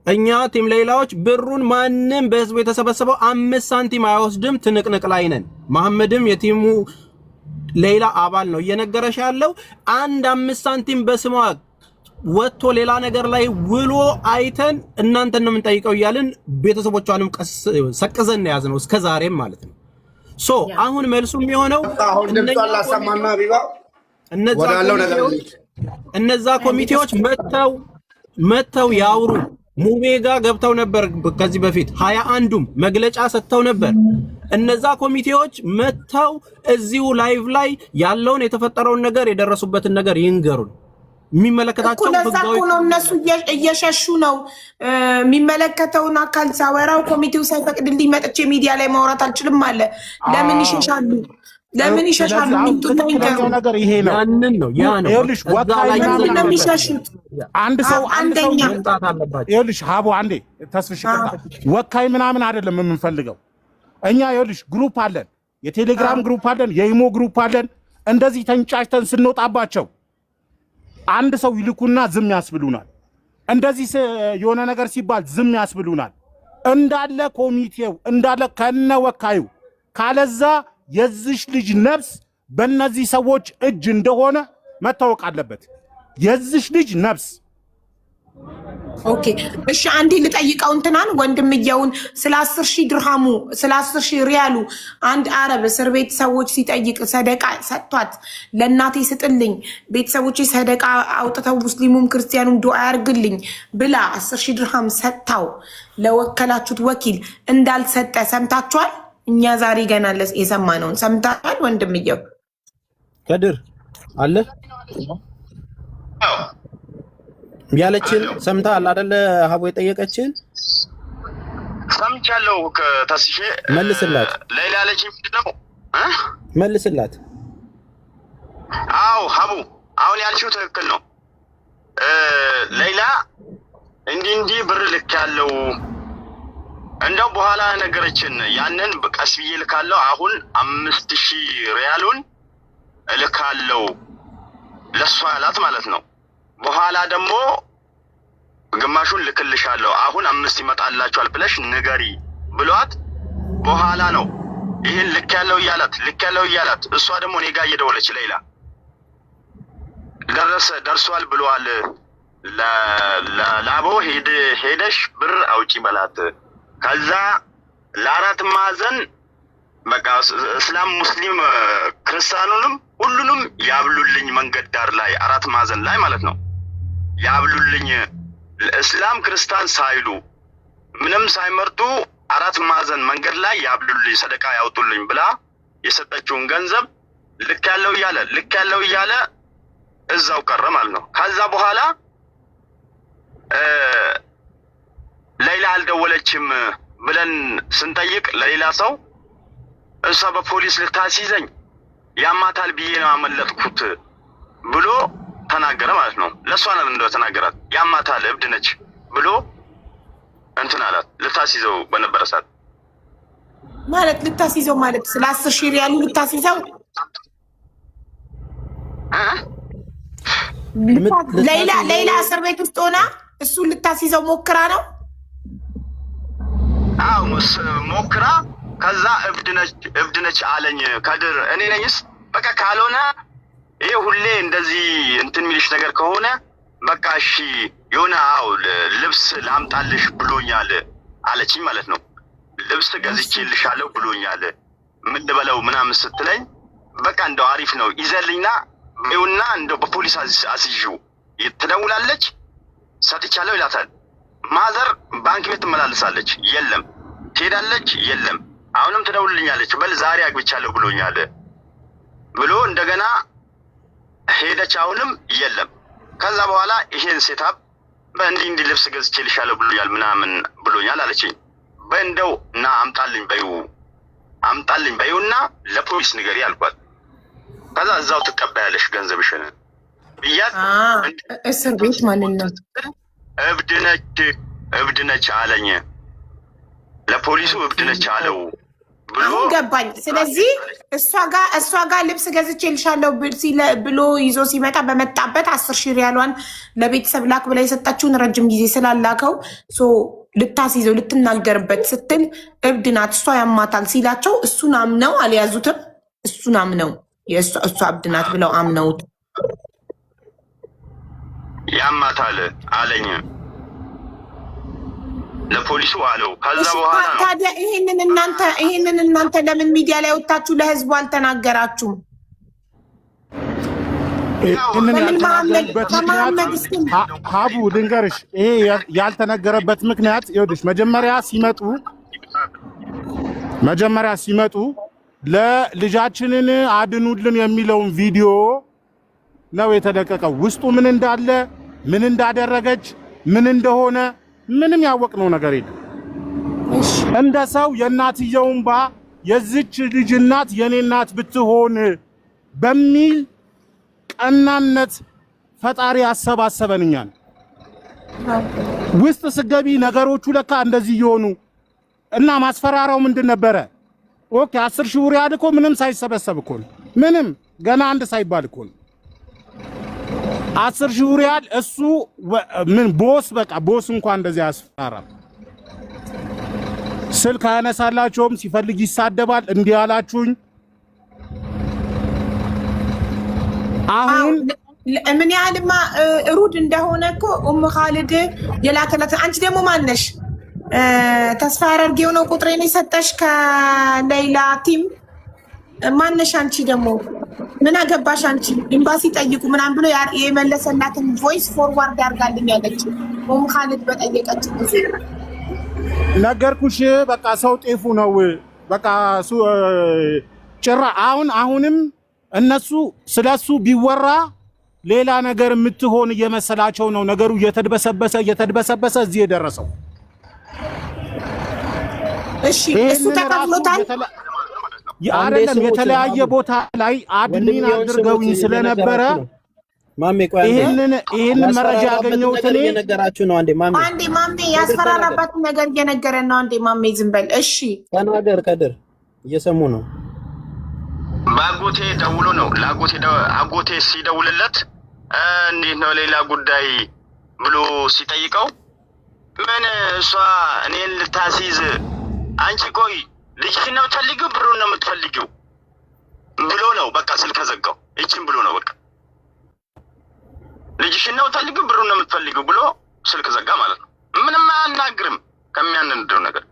እኛ ቲም ሌይላዎች ብሩን ማንም በህዝቡ የተሰበሰበው 5 ሳንቲም አይወስድም። ትንቅንቅ ላይ ነን። መሐመድም የቲሙ ሌይላ አባል ነው። እየነገረሽ ያለው 5 ሳንቲም በስሟ ወጥቶ ሌላ ነገር ላይ ውሎ አይተን እናንተን ነው የምንጠይቀው እያልን ቤተሰቦቿንም ሰቅዘን ያዝነው እስከ ዛሬም ማለት ነው። አሁን መልሱ የሚሆነው እነዛ ኮሚቴዎች መተው ያውሩ። ሙቤ ጋር ገብተው ነበር ከዚህ በፊት 21ዱም መግለጫ ሰጥተው ነበር። እነዛ ኮሚቴዎች መተው እዚሁ ላይቭ ላይ ያለውን የተፈጠረውን ነገር የደረሱበትን ነገር ይንገሩን። የሚመለከታቸው ህጋዊ ነው። እነሱ እየሸሹ ነው። የሚመለከተውን አካል ሳወራው ኮሚቴው ሳይፈቅድልኝ መጥቼ ሚዲያ ላይ ማውራት አልችልም አለ። ለምን ይሸሻሉ? ለምን ይሸሻሉ? ነገር ይሄ ነው። ያንን ነው ያ ነው። ይኸውልሽ ወካይ ነው የሚሸሹት። አንድ ሰው መምጣት አለባቸው። ይኸውልሽ ሀቡ አንዴ ተስፍሽ ወካይ ምናምን አይደለም የምንፈልገው እኛ። ይኸውልሽ ግሩፕ አለን፣ የቴሌግራም ግሩፕ አለን፣ የኢሞ ግሩፕ አለን። እንደዚህ ተንጫጭተን ስንወጣባቸው አንድ ሰው ይልኩና ዝም ያስብሉናል። እንደዚህ የሆነ ነገር ሲባል ዝም ያስብሉናል። እንዳለ ኮሚቴው እንዳለ ከነ ወካዩ ካለዛ የዚሽ ልጅ ነፍስ በእነዚህ ሰዎች እጅ እንደሆነ መታወቅ አለበት። የዚሽ ልጅ ነፍስ ኦኬ እሺ፣ አንዴ ልጠይቀው እንትናን ወንድምየውን ስለ 10,000 ድርሃሙ ስለ 10,000 ሪያሉ አንድ አረብ እስር ቤት ሰዎች ሲጠይቅ ሰደቃ ሰጥቷት ለእናቴ ስጥልኝ ቤተሰቦቼ ሰደቃ አውጥተው ሙስሊሙም ክርስቲያኑም ዱዓ ያርግልኝ ብላ 10,000 ድርሃም ሰጥታው ለወከላችሁት ወኪል እንዳልሰጠ ሰምታችኋል? እኛ ዛሬ ገና የሰማነውን ሰምታችኋል? ወንድምየው ከድር አለ ያለችን ሰምተሃል አይደለ? ሀቦ የጠየቀችን ሰምቻለሁ። ከተስሼ መልስላት። ሌላ ያለችኝ ምንድነው? መልስላት። አዎ ሀቡ አሁን ያልሽው ትክክል ነው። ሌላ እንዲህ ብር ልክ ያለው እንደው በኋላ ነገረችን። ያንን ቀስ ብዬ ልካለው። አሁን 5,000 ሪያሉን ልካለው ለሷ ያላት ማለት ነው። በኋላ ደግሞ ግማሹን ልክልሻለሁ አሁን 5 ይመጣላችኋል ብለሽ ንገሪ ብሏት በኋላ ነው ይሄን ልክ ያለው እያላት እሷ ደግሞ እኔ ጋር እየደወለች ሌላ ደርሷል ብሏል ላቦ ሄደሽ ብር አውጪ በላት። ከዛ ለአራት ማዕዘን በቃ እስላም ሙስሊም ክርስቲያኑንም ሁሉንም ያብሉልኝ መንገድ ዳር ላይ 4 ማዕዘን ላይ ማለት ነው ያብሉልኝ። እስላም ክርስቲያን ሳይሉ ምንም ሳይመርጡ 4 ማዕዘን መንገድ ላይ ያብሉልኝ ሰደቃ ያውጡልኝ ብላ የሰጠችውን ገንዘብ ልክ ያለው እያለ እዛው ቀረ ማለት ነው። ከዛ በኋላ ሌላ አልደወለችም ብለን ስንጠይቅ ለሌላ ሰው እሷ በፖሊስ ልታስይዘኝ ያማታል ብዬ ነው አመለጥኩት ብሎ ተናገረ ማለት ነው። ለሷ ነው እንደው ተናገራት። ያማታል እብድ ነች ብሎ እንትን አላት። ልታስይዘው በነበረ ሰዓት ማለት ልታስይዘው ማለት ስለ 10,000 ሪያል ልታስይዘው ሌላ እስር ቤት ውስጥ ሆና እሱ ልታስይዘው ሞክራ ነው። አዎ ሞክራ። ከዛ እብድ ነች አለኝ ከድር። እኔ ነኝስ በቃ ካልሆነ ይሄ ሁሌ እንደዚህ እንትን የሚልሽ ነገር ከሆነ በቃ እሺ የሆነ ልብስ ላምጣልሽ ብሎኛል አለችኝ ማለት ነው። ልብስ ገዝቼልሻለሁ ብሎኛል ምን ልበለው ምናምን ስትለኝ በቃ እንደው አሪፍ ነው ይዘልኝና ይውና እንደው በፖሊስ አስይዥው ትደውላለች። ሰጥቻለሁ ይላታል። ማዘር ባንክ ቤት ትመላለሳለች፣ የለም ትሄዳለች፣ የለም አሁንም ትደውልልኛለች። በል ዛሬ አግብቻለሁ ብሎኛል ብሎ እንደገና ሄደች። አሁንም የለም። ከዛ በኋላ ይሄን ሴታፕ በእንዲህ ልብስ ገዝቼልሻለሁ ብሎኛል ምናምን ብሎኛል አለችኝ። በእንደው እና አምጣልኝ በይውና ለፖሊስ ንገሪ አልኳት። ከዛ እዛው ትቀበያለሽ ገንዘብሽን ብያት እስር ቤት ማለት ነው። እብድ ነች አለኝ። ለፖሊሱ እብድ ነች አለው ብሎ ገባኝ። ስለዚህ እሷ ጋር ልብስ ገዝቼልሻለሁ ብሎ ይዞ ሲመጣ በመጣበት 10,000 ሪያሏን ለቤተሰብ ላክ ብላ የሰጣችውን ረጅም ጊዜ ስላላከው ልታስይዘው ልትናገርበት ስትል እብድ ናት እሷ ያማታል ሲላቸው እሱን አምነው አልያዙትም። እሱን አምነው እሷ እብድ ናት ብለው አምነውት ያማታል አለኝ ለፖሊሱ አለው። ከዛ በኋላ ታዲያ ይሄንን እናንተ ለምን ሚዲያ ላይ ወጣችሁ ለህዝቡ አልተናገራችሁም? ይህንን ያልተናገረበት ምክንያት ሀቡ ልንገርሽ፣ ይሄ ያልተነገረበት ምክንያት ይኸውልሽ፣ መጀመሪያ ሲመጡ ለልጃችንን አድኑልን የሚለውን ቪዲዮ ነው የተለቀቀው። ውስጡ ምን እንዳለ ምን እንዳደረገች ምን እንደሆነ ምንም ያወቅነው ነገር የለም። እንደ ሰው የእናትየው እንባ የዚች ልጅ እናት የኔ እናት ብትሆን በሚል ቀናነት ፈጣሪ አሰባሰበንኛል። ውስጥ ስገቢ ነገሮቹ ለካ እንደዚህ ይሆኑ እና ማስፈራራው ምንድን ነበረ? ኦኬ 10,000 ሪያል እኮ ምንም ሳይሰበሰብ እኮ ነው። ምንም ገና አንድ ሳይባል እኮ ነው 10,000 ሪያል። እሱ ምን ቦስ እንኳን እንደዚህ ያስፈራራል። ስልክ አያነሳላቸውም፣ ሲፈልግ ይሳደባል። እንዲህ አላችሁኝ። አሁን ምን ያህልማ ሩድ እንደሆነ እኮ ኻሊድ የላከላት። አንቺ ደግሞ ማነሽ? ተስፋ ያደርጌው ነው ቁጥሬን የሰጠሽ ከሌላ ቲም ማነሽ? አንቺ ደግሞ ምን አገባሽ አንቺ? ኤምባሲ ጠይቁ ምናምን ብሎ የመለሰላትን ቮይስ ፎርዋርድ አድርጋልኝ ያለች ኻሊድ በጠየቀች ጊዜ ነገርኩሽ። በቃ ሰው ጤፉ ነው። በቃ ጭራ አሁንም እነሱ ስለሱ ቢወራ ሌላ ነገር የምትሆን እየመሰላቸው ነው። ነገሩ እየተድበሰበሰ እዚህ የደረሰው። እሺ እሱ ተቀብሎታል አይደለም? የተለያየ ቦታ ላይ አድሚን አድርገውኝ ስለነበረ ይሄንን መረጃ ያገኘሁት እኔ ነገራችሁ ነው። አንዴ ማሜ ያስፈራራባትን ነገር እየነገረን ነው። አንዴ ማሜ ዝም በል እሺ። ተናገር ከድር፣ እየሰሙ ነው። ባጎቴ ደውሎ ነው አጎቴ ሲደውልለት እንዴት ነው ሌላ ጉዳይ ብሎ ሲጠይቀው ምን እሷ እኔን ልታስይዝ አንቺ ቆይ ልጅሽን ነው የምትፈልጊው ብሩን ነው የምትፈልጊው ብሎ ነው በቃ ስልክ ዘጋው። እቺን ብሎ ነው በቃ ልጅሽን ነው የምትፈልጊው ብሩን ነው የምትፈልጊው ብሎ ስልክ ዘጋ ማለት ነው። ምንም አያናግርም ከሚያንንደው ነገር።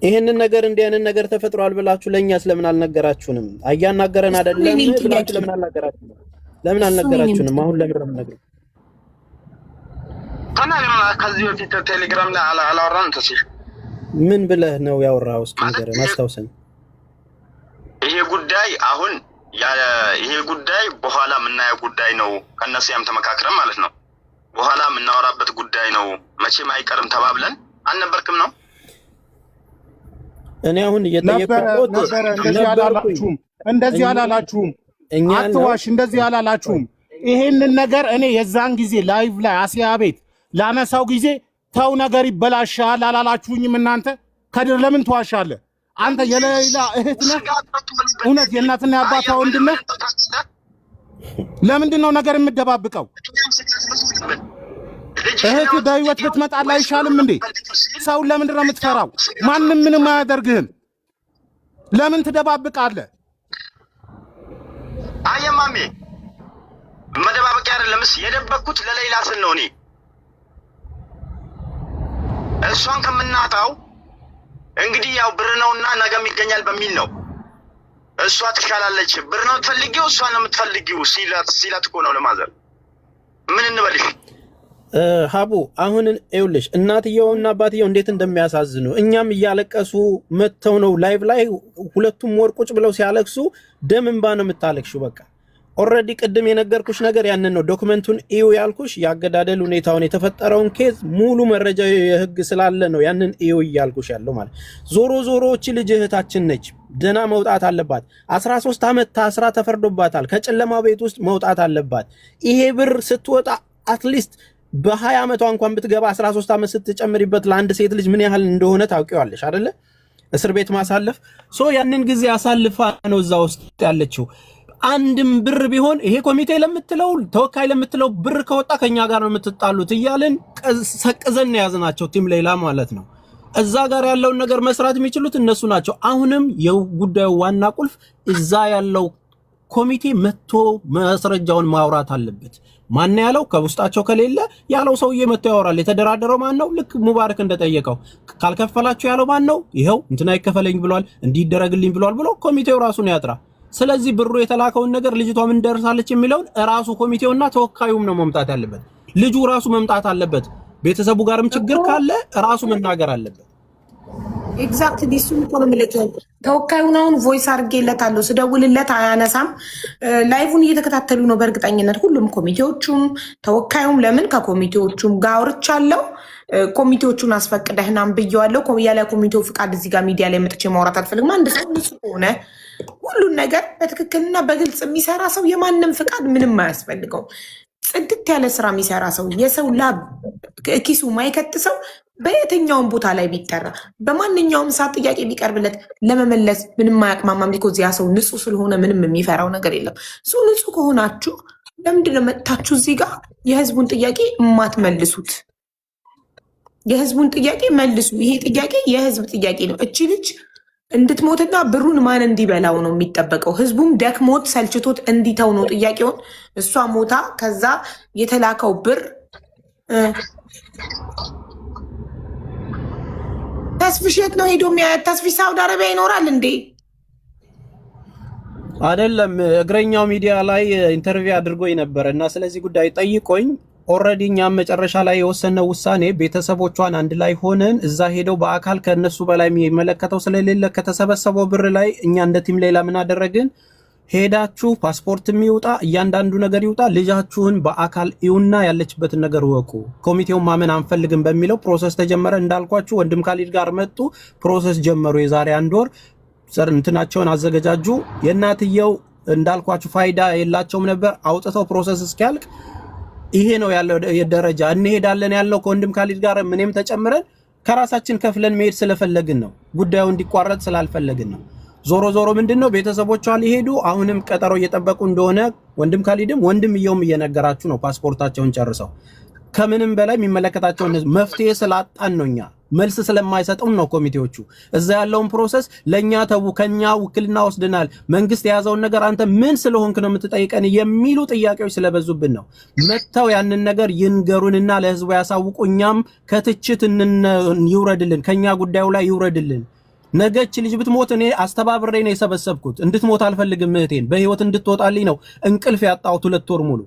ይሄንን ነገር እንዲህ አይነት ነገር ተፈጥሯል ብላችሁ ለኛ ስለምን አልነገራችሁንም? አያናገረን አይደለም ብላችሁ ለምን አልነገራችሁንም? አሁን ለምን ነገር ተናግረና ከዚህ በፊት ቴሌግራም ላይ አላወራንም። ተሲሽ ምን ብለህ ነው ያወራው? እስኪ ነገር ማስታውሰን። ይሄ ጉዳይ በኋላ የምናየው ጉዳይ ነው። ከነሱ ያም ተመካክረን ማለት ነው። በኋላ የምናወራበት ጉዳይ ነው። መቼም አይቀርም ተባብለን አልነበርክም ነው። እኔ አሁን እየጠየቅኩት እንደዚህ አላላችሁም። አትዋሽ፣ እንደዚህ አላላችሁም። ይሄንን ነገር እኔ የዛን ጊዜ ላይቭ ላይ አሲያ ቤት ላነሳው ጊዜ ተው ነገር ይበላሻል አላላችሁኝም እናንተ? ከድር ለምን ትዋሻለህ አንተ? የሌላ እህት ነህ? እውነት የእናትና የአባቷ ወንድም ነህ? ለምንድን ነው ነገር የምደባብቀው? እህት በህይወት ብትመጣ አይሻልም እንዴ? ሰውን ለምንድን ነው የምትፈራው? ማንም ምንም አያደርግህም። ለምን ትደባብቃለህ? አየማሜ መደባበቂያ አይደለምስ የደበኩት ለሌላ ስል ነው። እኔ እሷን ከምናጣው እንግዲህ ያው ብር ነውና ነገም ይገኛል በሚል ነው። እሷ ትሻላለች፣ ብር ነው ትፈልጊው፣ እሷ ነው የምትፈልጊው ሲላት እኮ ነው ለማዘር ምን እንበልሽ? ሀቡ አሁን ይኸውልሽ እናትየውና አባትየው እንዴት እንደሚያሳዝኑ እኛም እያለቀሱ መተው ነው ላይቭ ላይ ሁለቱም ወርቁጭ ብለው ሲያለቅሱ ደም እንባ ነው የምታለቅሽው። በቃ ኦልሬዲ ቅድም የነገርኩሽ ነገር ያንን ነው። ዶክመንቱን እዩ ያልኩሽ ያገዳደል ሁኔታውን የተፈጠረውን ኬዝ ሙሉ መረጃ የህግ ስላለ ነው ያንን እዩ እያልኩሽ ያለው ማለት። ዞሮ ዞሮ እቺ ልጅ እህታችን ነች፣ ደና መውጣት አለባት። 13 ዓመት ታስራ ተፈርዶባታል። ከጨለማ ቤት ውስጥ መውጣት አለባት። ይሄ ብር ስትወጣ አትሊስት በ20 ዓመቷ እንኳን ብትገባ 13 ዓመት ስትጨምሪበት ለአንድ ሴት ልጅ ምን ያህል እንደሆነ ታውቂዋለሽ አይደለ? እስር ቤት ማሳለፍ ያንን ጊዜ አሳልፋ ነው እዛ ውስጥ ያለችው። አንድም ብር ቢሆን ይሄ ኮሚቴ ለምትለው ተወካይ ለምትለው ብር ከወጣ ከኛ ጋር ነው የምትጣሉት እያልን ሰቅዘን ያዝናቸው ቲም ሌላ ማለት ነው። እዛ ጋር ያለውን ነገር መስራት የሚችሉት እነሱ ናቸው። አሁንም የጉዳዩ ዋና ቁልፍ እዛ ያለው ኮሚቴ መጥቶ ማስረጃውን ማውራት አለበት። ማን ያለው ከውስጣቸው ከሌለ ያለው ሰውዬ መጥቶ ያወራል። የተደራደረው ማን ነው? ልክ ሙባረክ እንደጠየቀው ካልከፈላችሁ ያለው ማን ነው? ይሄው እንትና ይከፈለኝ ብሏል፣ እንዲደረግልኝ ብሏል ብሎ ኮሚቴው ራሱን ያጥራ። ስለዚህ ብሩ የተላከውን ነገር ልጅቷ ምን ደርሳለች የሚለውን ራሱ ኮሚቴውና ተወካዩም ነው መምጣት ያለበት። ልጁ ራሱ መምጣት አለበት። ቤተሰቡ ጋርም ችግር ካለ ራሱ መናገር አለበት። ኤግዛክትሊ እሱን እኮ ነው የምልህ። ተወካዩን አሁን ቮይስ አድርጌለታለሁ፣ ስደውልለት አያነሳም። ላይቭን እየተከታተሉ ነው በእርግጠኝነት ሁሉም ኮሚቴዎቹም ተወካዩም። ለምን ከኮሚቴዎቹም ጋር አውርቻለሁ። ኮሚቴዎቹን አስፈቅደህናም ብየዋለሁ። ያለ ኮሚቴው ፍቃድ እዚህ ጋር ሚዲያ ላይ መጥቼ ማውራት አልፈልግም። አንድ ሰው ንጹህ ሆነ ሁሉን ነገር በትክክልና በግልጽ የሚሰራ ሰው የማንም ፍቃድ ምንም አያስፈልገው። ጽድት ያለ ስራ የሚሰራ ሰው የሰው ላብ ኪሱ ማይከት ሰው በየትኛውም ቦታ ላይ ቢጠራ በማንኛውም ሰዓት ጥያቄ ቢቀርብለት ለመመለስ ምንም አያቅማማም። ሊኮ ያ ሰው ንጹህ ስለሆነ ምንም የሚፈራው ነገር የለም። እሱ ንጹህ ከሆናችሁ ለምንድነው መጥታችሁ እዚህ ጋር የህዝቡን ጥያቄ የማትመልሱት? የህዝቡን ጥያቄ መልሱ። ይሄ ጥያቄ የህዝብ ጥያቄ ነው። እቺ ልጅ እንድትሞትና ብሩን ማን እንዲበላው ነው የሚጠበቀው? ህዝቡም ደክሞት ሰልችቶት እንዲተው ነው ጥያቄውን። እሷ ሞታ ከዛ የተላከው ብር ተስፍሽ የት ነው ሄዶ የሚያያት? ተስፍሽ ሳውዲ አረቢያ ይኖራል እንዴ? አይደለም። እግረኛው ሚዲያ ላይ ኢንተርቪው አድርጎኝ ነበር እና ስለዚህ ጉዳይ ጠይቆኝ ኦልሬዲ እኛም መጨረሻ ላይ የወሰነው ውሳኔ ቤተሰቦቿን አንድ ላይ ሆነን እዛ ሄደው በአካል ከነሱ በላይ የሚመለከተው ስለሌለ ከተሰበሰበው ብር ላይ እኛ እንደ ቲም ሌላ ምን አደረግን? ሄዳችሁ ፓስፖርት የሚውጣ እያንዳንዱ ነገር ይውጣ፣ ልጃችሁን በአካል ይውና ያለችበትን ነገር ወቁ። ኮሚቴውን ማመን አንፈልግም በሚለው ፕሮሰስ ተጀመረ። እንዳልኳችሁ ወንድም ካሊድ ጋር መጡ፣ ፕሮሰስ ጀመሩ። የዛሬ 1 ወር እንትናቸውን አዘገጃጁ። የእናትየው እንዳልኳችሁ ፋይዳ የላቸውም ነበር። አውጥተው ፕሮሰስ እስኪያልቅ ይሄ ነው ያለው ደረጃ። እንሄዳለን ያለው ከወንድም ካሊድ ጋር ምንም ተጨምረን ከራሳችን ከፍለን መሄድ ስለፈለግን ነው። ጉዳዩ እንዲቋረጥ ስላልፈለግን ነው። ዞሮ ዞሮ ምንድነው ቤተሰቦቿ ሊሄዱ አሁንም ቀጠሮ እየጠበቁ እንደሆነ ወንድም ካሊድም ወንድምየውም እየነገራችሁ ነው። ፓስፖርታቸውን ጨርሰው ከምንም በላይ የሚመለከታቸውን መፍትሄ ስላጣን ነው። እኛ መልስ ስለማይሰጡን ነው ኮሚቴዎቹ። እዛ ያለውን ፕሮሰስ ለኛ ተው፣ ከኛ ውክልና ወስደናል፣ መንግስት የያዘውን ነገር አንተ ምን ስለሆንክ ነው የምትጠይቀን የሚሉ ጥያቄዎች ስለበዙብን ነው። መተው ያንን ነገር ይንገሩንና ለህዝቡ ያሳውቁ። እኛም ከትችት ይውረድልን፣ ከኛ ጉዳዩ ላይ ይውረድልን። ነገች ልጅ ብትሞት እኔ አስተባብሬ ነው የሰበሰብኩት። እንድትሞት አልፈልግም። እህቴን በህይወት እንድትወጣልኝ ነው እንቅልፍ ያጣሁት 2 ወር ሙሉ።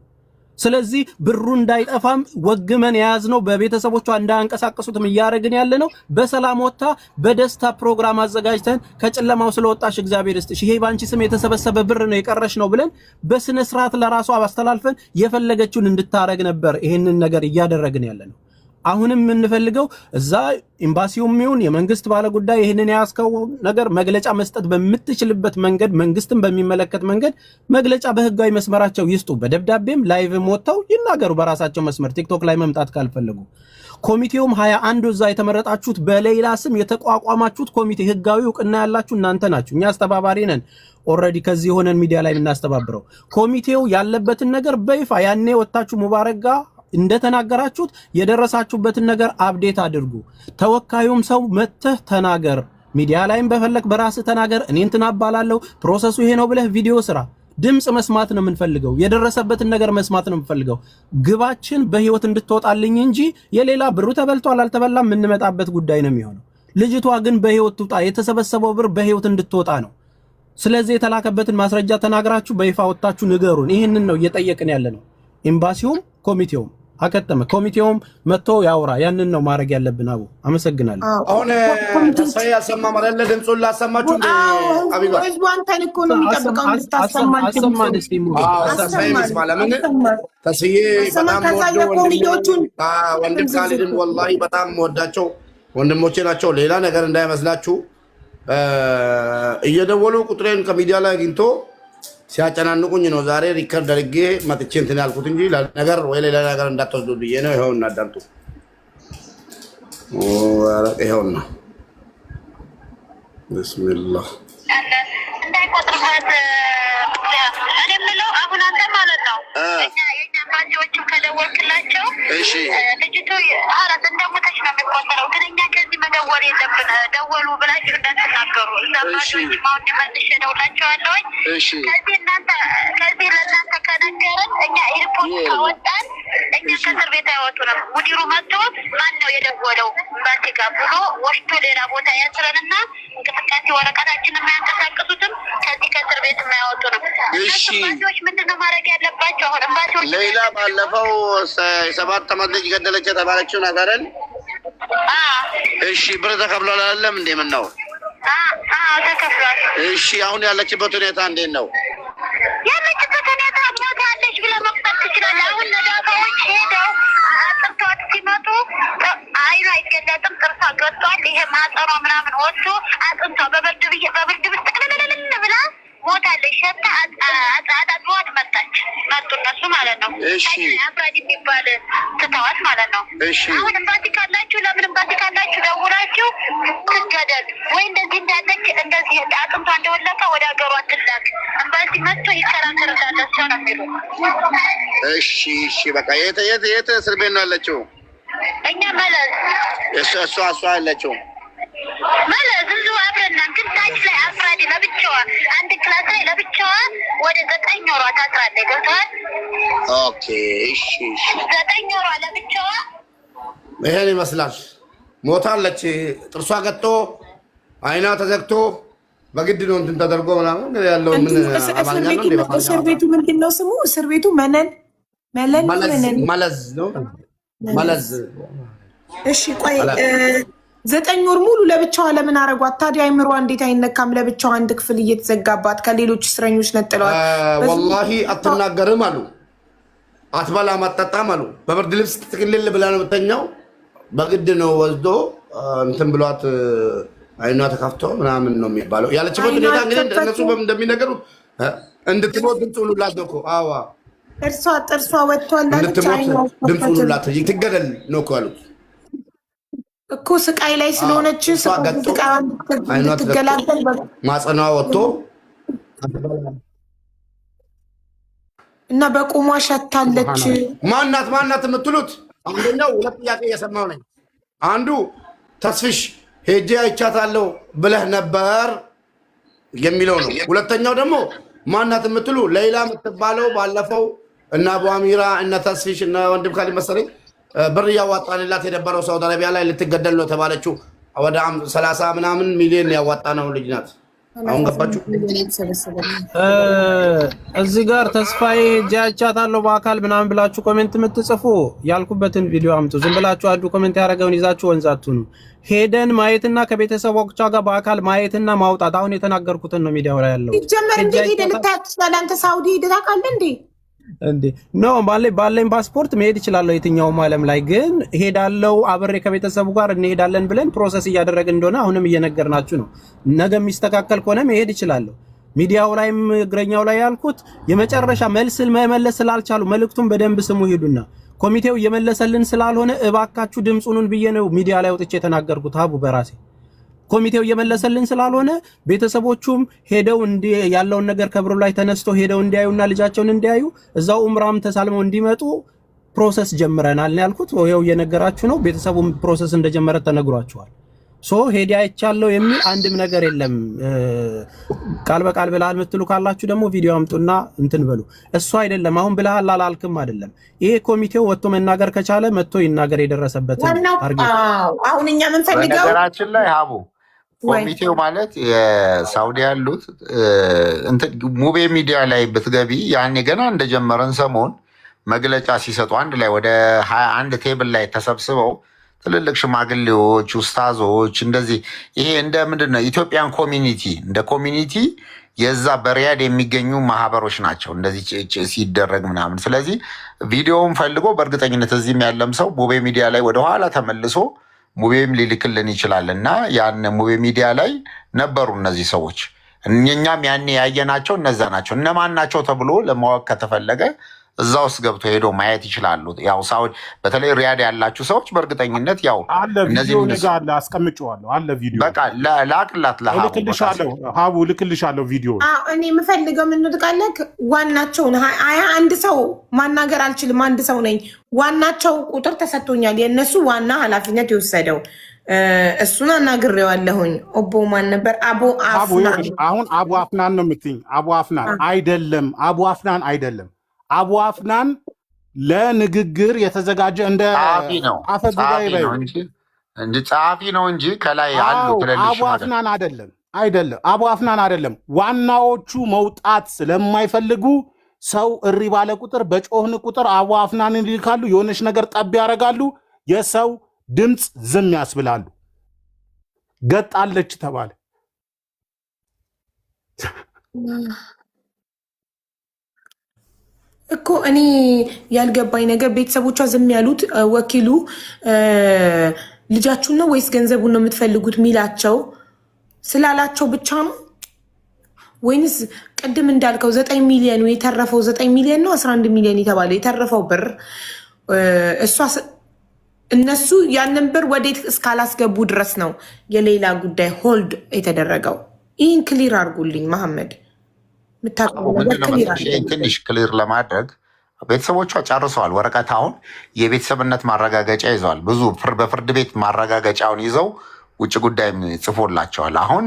ስለዚህ ብሩ እንዳይጠፋም ወግመን የያዝነው በቤተሰቦቿ እንዳያንቀሳቀሱትም እያደረግን ያለ ነው። በሰላም ወጥታ በደስታ ፕሮግራም አዘጋጅተን ከጨለማው ስለወጣሽ እግዚአብሔር ይስጥሽ፣ ይሄ ባንቺ ስም የተሰበሰበ ብር ነው የቀረሽ ነው ብለን በስነ ስርዓት ለራሷ አስተላልፈን የፈለገችውን እንድታረግ ነበር ይሄንን ነገር እያደረግን ያለ ነው። አሁንም የምንፈልገው እዛ ኤምባሲውም ይሁን የመንግስት ባለጉዳይ ይሄንን ያስከው ነገር መግለጫ መስጠት በምትችልበት መንገድ መንግስትን በሚመለከት መንገድ መግለጫ በህጋዊ መስመራቸው ይስጡ። በደብዳቤም ላይቭም ወጥተው ይናገሩ በራሳቸው መስመር። ቲክቶክ ላይ መምጣት ካልፈለጉ ኮሚቴውም 21 እዛ የተመረጣችሁት በሌላ ስም የተቋቋማችሁት ኮሚቴ ህጋዊ እውቅና ያላችሁ እናንተ ናችሁ። እኛ አስተባባሪ ነን። ኦልሬዲ ከዚህ ሆነን ሚዲያ ላይ የምናስተባብረው ኮሚቴው ያለበትን ነገር በይፋ ያኔ ወጣችሁ ሙባረክ ጋር እንደተናገራችሁት የደረሳችሁበትን ነገር አፕዴት አድርጉ። ተወካዩም ሰው መተህ ተናገር፣ ሚዲያ ላይም በፈለክ በራስህ ተናገር። እኔ እንትን አባላለሁ ፕሮሰሱ ይሄ ነው ብለህ ቪዲዮ ስራ። ድምጽ መስማት ነው የምንፈልገው፣ የደረሰበትን ነገር መስማት ነው የምንፈልገው። ግባችን በህይወት እንድትወጣልኝ እንጂ የሌላ ብሩ ተበልቷል አልተበላም የምንመጣበት ጉዳይ ነው የሚሆነው። ልጅቷ ግን በህይወት ትውጣ፣ የተሰበሰበው ብር በህይወት እንድትወጣ ነው። ስለዚህ የተላከበትን ማስረጃ ተናግራችሁ በይፋ ወጣችሁ ንገሩን። ይህንን ነው እየጠየቅን ያለ ነው ኤምባሲውም ኮሚቴውም። አከተመ። ኮሚቴውም መጥቶ ያውራ። ያንን ነው ማድረግ ያለብን። አቡ አመሰግናለሁ። አሁን ተስፋዬ ያሰማም አይደለ? ድምፁን ላሰማችሁ እንዴ? አቢባ ህዝቡ አንተን እኮ ነው የሚጠብቀው እንድታሰማን። አሰማን እስቲ ተስፋዬ ይስማ። ለምን ተስፋዬ በጣም ወንድም ካሊድን ወላሂ በጣም ወዳቸው ወንድሞቼ ናቸው። ሌላ ነገር እንዳይመስላችሁ። እየደወሉ ቁጥሬን ከሚዲያ ላይ አግኝቶ ሲያጨናንቁኝ ነው ዛሬ ሪከርድ አድርጌ መጥቼ እንትን ያልኩት እንጂ ነገር ወይ ሌላ ነገር እንዳትወስዱ ብዬ ነው። ይኸውና አዳምጡ። ይኸውና ቢስሚላህ እንዳይቆጥሩበት እኔ የምለው አሁን አንተ ማለት ነው የኛ አምባሲዎችም ከደወልክላቸው ልጅቱ ሀላት እንደሞተች ነው የሚቆጠረው። ግን እኛ ከዚህ መደወል የለብን። ደወሉ ብላችሁ እንዳትናገሩ። እዛ አምባሲዎች ማውድ መልሼ እደውላቸዋለሁኝ። ከዚህ ለእናንተ ከነገርን እኛ ኤርፖርት ካወጣን እኛ ከእስር ቤት አይወጡንም። ሙዲሩ መጥቶ ማን ነው የደወለው ኤምባሲ ጋር ብሎ ወስዶ ሌላ ቦታ ያስረንና እንቅስቃሴ ወረቀታችን የማያንቀሳቅሱትም ከዚህ ከእስር ቤት የማያወጡንም። ኤምባሲዎች ምንድነው ማድረግ ያለባቸው? አሁን ኤምባሲዎች ሌላ ባለፈው 7 ዓመት ልጅ ገደለች የተባለችው ነገርን እሺ ብር ተከፍሏል አይደለም እንዴ? ምን ነው ተከፍሏል። እሺ አሁን ያለችበት ሁኔታ እንዴት ነው? ያለችበት ሁኔታ ሞታለች ብለህ መቁጠር ትችላለህ። አሁን ነዳፋዎች ሄደው አጥርቷት ሲመጡ አይኗ አይገለጥም፣ ጥርሷ ገጥቷል። ይሄ ማጸሯ ምናምን ወጥቶ አጥንቷ በብርድ ውስጥ ቅልልልል ብላ ሞታለች። ሸታ አጣጥቧት መጡ እነሱ ማለት ነው። አፍራድ የሚባል ትተዋት ማለት ነው። አሁን ኤምባሲ ካላችሁ ለምን ኤምባሲ ካላችሁ ደውላችሁ ትገደል ወይ እንደዚህ እንዳለች እንደዚህ አጥንቷ እንደወለቀ ወደ ሀገሯ ትላክ ኤምባሲ መጥቶ ይከራከርላል ሰው ነው የሚሉ። እሺ በቃ የት እስር ቤት ነው ያለችው? እኛ መለስ እሷ ያለችው መለስ እዚሁ አብረና ግን ታች ላይ አፍራዲ ለብቻዋ አንድ ክላስ ላይ ለብቻዋ ወደ 9 ወሯ ታስራለች። ገብተዋል? ኦኬ እሺ 9 ወሯ ለብቻዋ ይሄን ይመስላል። ሞታለች። ጥርሷ ገጦ አይና ተዘግቶ በግድ ነው እንትን ተደርጎ ምናምን እንግዲህ ያለው ምን አማርኛ ነው። እስር ቤቱ ምንድን ነው ስሙ? እስር ቤቱ መለዝ ነው። መለዝ። እሺ ቆይ 9 ወር ሙሉ ለብቻዋ ለምን አረጓት ታዲያ? አይምሯ እንዴት አይነካም? ለብቻዋ አንድ ክፍል እየተዘጋባት ከሌሎች እስረኞች ነጥለዋል። ወላሂ አትናገርም አሉ፣ አትበላም አትጠጣም አሉ። በብርድ ልብስ ትክልል ብላ ነው የምተኛው። በግድ ነው ወስዶ እንትን ብሏት አይኗ ተከፍቶ ምናምን ነው የሚባለው። ያለችበት ሁኔታ እንግዲህ እነሱ እንደሚነገሩ እንድትሞት ድምፅ ሁሉላት ነው እኮ። አዋ ጥርሷ ወጥቷል። እንድትሞት ድምፅ ሁሉላት ትገደል ነው እኮ ያሉት እኮ። ስቃይ ላይ ስለሆነች ትገላገል ማጸኗ ወጥቶ እና በቁሟ ሸታለች። ማናት የምትሉት? አንደኛው ሁለት ጥያቄ እየሰማሁ ነኝ። አንዱ ተስፍሽ ሄጄ አይቻታለሁ ብለህ ነበር የሚለው ነው። ሁለተኛው ደግሞ ማናት የምትሉ ሌላ የምትባለው ባለፈው እና አቡ አሚራ እና ተስፍሽ እና ወንድም ካሊ መሰለኝ ብር እያዋጣንላት የነበረው ሳውዲ አረቢያ ላይ ልትገደል ነው የተባለችው ወደ 30 ምናምን ሚሊዮን ያዋጣ ነው ልጅ ናት። አሁን ገባችሁ? እዚህ ጋር ተስፋዬ ሄጄ አይቻታለሁ በአካል ምናምን ብላችሁ ኮሜንት የምትጽፉ ያልኩበትን ቪዲዮ አምጡ። ዝም ብላችሁ አዱ ኮሜንት ያደረገውን ይዛችሁ ወንዛቱ ነው። ሄደን ማየትና ከቤተሰቦቿ ጋር በአካል ማየትና ማውጣት። አሁን የተናገርኩትን ነው ሚዲያው ላይ ያለው። ይጀመር እንዴ ሄደ ልታያት ትችላለህ። አንተ ሳውዲ ሄደህ ታውቃለህ እንዴ? እንዴ ኖ ባለኝ ፓስፖርት መሄድ እችላለሁ የትኛውም ዓለም ላይ። ግን ሄዳለው አብሬ ከቤተሰቡ ጋር እንሄዳለን ብለን ፕሮሰስ እያደረግን እንደሆነ አሁንም እየነገርናችሁ ነው። ነገ የሚስተካከል ከሆነ መሄድ እችላለሁ። ሚዲያው ላይም እግረኛው ላይ ያልኩት የመጨረሻ መልስ መመለስ ስላልቻሉ መልእክቱን በደንብ ስሙ ሄዱና ኮሚቴው እየመለሰልን ስላልሆነ እባካችሁ ድምጹን ብዬ ነው ሚዲያ ላይ ወጥቼ የተናገርኩት። አቡ በራሴ ኮሚቴው እየመለሰልን ስላልሆነ ቤተሰቦቹም ሄደው ያለውን ነገር ከብሩ ላይ ተነስቶ ሄደው እንዲያዩና ልጃቸውን እንዲያዩ እዛው ኡምራም ተሳልመው እንዲመጡ ፕሮሰስ ጀምረናል ያልኩት ይኸው እየነገራችሁ ነው። ቤተሰቡም ፕሮሰስ እንደጀመረ ተነግሯቸዋል። ሶ ሄዲ አይቻለው የሚል አንድም ነገር የለም። ቃል በቃል ብለሃል የምትሉ ካላችሁ ደግሞ ቪዲዮ አምጡና እንትን በሉ። እሱ አይደለም አሁን ብለሃል አላልክም አይደለም። ይሄ ኮሚቴው ወጥቶ መናገር ከቻለ መጥቶ ይናገር የደረሰበት አሁን እኛ ምን ፈልገው ነገራችን ላይ ሀቡ ኮሚቴው ማለት የሳውዲ ያሉት ሙቤ ሚዲያ ላይ ብትገቢ ያኔ ገና እንደጀመረን ሰሞን መግለጫ ሲሰጡ አንድ ላይ ወደ 21 ቴብል ላይ ተሰብስበው ትልልቅ ሽማግሌዎች፣ ኡስታዞች እንደዚህ ይሄ እንደ ምንድን ነው ኢትዮጵያን ኮሚኒቲ እንደ ኮሚኒቲ የዛ በሪያድ የሚገኙ ማህበሮች ናቸው እንደዚህ ሲደረግ ምናምን። ስለዚህ ቪዲዮውን ፈልጎ በእርግጠኝነት እዚህም ያለም ሰው ሙቤ ሚዲያ ላይ ወደኋላ ተመልሶ ሙቤም ሊልክልን ይችላል እና ያን ሙቤ ሚዲያ ላይ ነበሩ እነዚህ ሰዎች። እኛም ያኔ ያየናቸው እነዛ ናቸው። እነማን ናቸው ተብሎ ለማወቅ ከተፈለገ እዛ ውስጥ ገብቶ ሄዶ ማየት ይችላሉ። ያው ሳውዲ በተለይ ሪያድ ያላችሁ ሰዎች በእርግጠኝነት ያው እነዚህ ቪዲዮ አለ አስቀምጬዋለሁ። አለ ቪዲዮ በቃ ላክላት ሀቡ ልክልሻለሁ ቪዲዮ። እኔ የምፈልገው ምን ልቃለክ ዋናቸውን 21 ሰው ማናገር አልችልም። አንድ ሰው ነኝ። ዋናቸው ቁጥር ተሰጥቶኛል። የእነሱ ዋና ኃላፊነት የወሰደው እሱን አናግሬዋለሁኝ። ኦቦ ማን ነበር? አቡ አፍናን። አሁን አቡ አፍናን ነው የምትይኝ? አቡ አፍናን አይደለም። አቡ አፍናን አይደለም። አቡ አፍናን ለንግግር የተዘጋጀ እንደ አፈ ጉባኤ እንጂ ጸሐፊ ነው እንጂ ከላይ አሉ ትልልሽ። አቡ አፍናን አይደለም። አቡ አፍናን አይደለም። ዋናዎቹ መውጣት ስለማይፈልጉ ሰው እሪ ባለ ቁጥር በጮህን ቁጥር አቡ አፍናንን ይልካሉ። የሆነች ነገር ጠብ ያደርጋሉ። የሰው ድምፅ ዝም ያስብላሉ። ገጣለች ተባለ። እኮ እኔ ያልገባኝ ነገር ቤተሰቦቿ ዝም ያሉት ወኪሉ ልጃችሁን ነው ወይስ ገንዘቡን ነው የምትፈልጉት ሚላቸው ስላላቸው ብቻ ነው ወይንስ ቅድም እንዳልከው 9 ሚሊዮን የተረፈው 9 ሚሊዮን ነው 11 ሚሊዮን የተባለው የተረፈው ብር እነሱ ያንን ብር ወዴት እስካላስገቡ ድረስ ነው የሌላ ጉዳይ ሆልድ የተደረገው? ይህን ክሊር አድርጉልኝ መሐመድ። ትንሽ ክሊር ለማድረግ ቤተሰቦቿ ጨርሰዋል። ወረቀት አሁን የቤተሰብነት ማረጋገጫ ይዘዋል። ብዙ በፍርድ ቤት ማረጋገጫውን ይዘው ውጭ ጉዳይ ጽፎላቸዋል። አሁን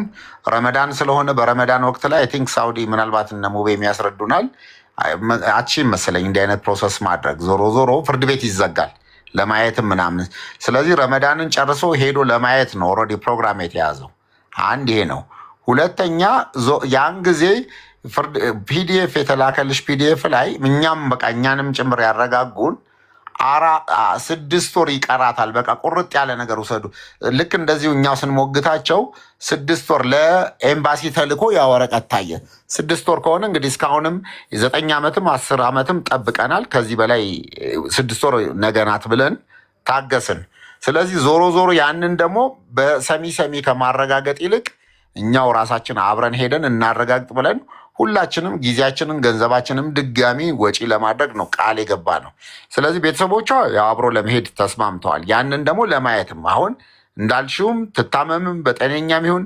ረመዳን ስለሆነ በረመዳን ወቅት ላይ አይ ቲንክ ሳውዲ ምናልባት እነ ሙቤ የሚያስረዱናል አቺም መሰለኝ እንዲህ አይነት ፕሮሰስ ማድረግ ዞሮ ዞሮ ፍርድ ቤት ይዘጋል ለማየትም ምናምን። ስለዚህ ረመዳንን ጨርሶ ሄዶ ለማየት ነው ኦልሬዲ ፕሮግራም የተያዘው። አንድ ይሄ ነው። ሁለተኛ ያን ጊዜ ፒዲኤፍ የተላከልሽ ፒዲኤፍ ላይ እኛም በቃ እኛንም ጭምር ያረጋጉን 6 ወር ይቀራታል። በቃ ቁርጥ ያለ ነገር ውሰዱ። ልክ እንደዚሁ እኛው ስንሞግታቸው 6 ወር ለኤምባሲ ተልኮ ያ ወረቀት ታየ። 6 ወር ከሆነ እንግዲህ እስካሁንም 9 ዓመትም 10 ዓመትም ጠብቀናል። ከዚህ በላይ 6 ወር ነገናት ብለን ታገስን። ስለዚህ ዞሮ ዞሮ ያንን ደግሞ በሰሚ ከማረጋገጥ ይልቅ እኛው ራሳችን አብረን ሄደን እናረጋግጥ ብለን ሁላችንም ጊዜያችንን ገንዘባችንም ድጋሚ ወጪ ለማድረግ ነው ቃል የገባ ነው። ስለዚህ ቤተሰቦቿ አብሮ ለመሄድ ተስማምተዋል። ያንን ደግሞ ለማየትም አሁን እንዳልሽውም ትታመምም በጤነኛም ይሁን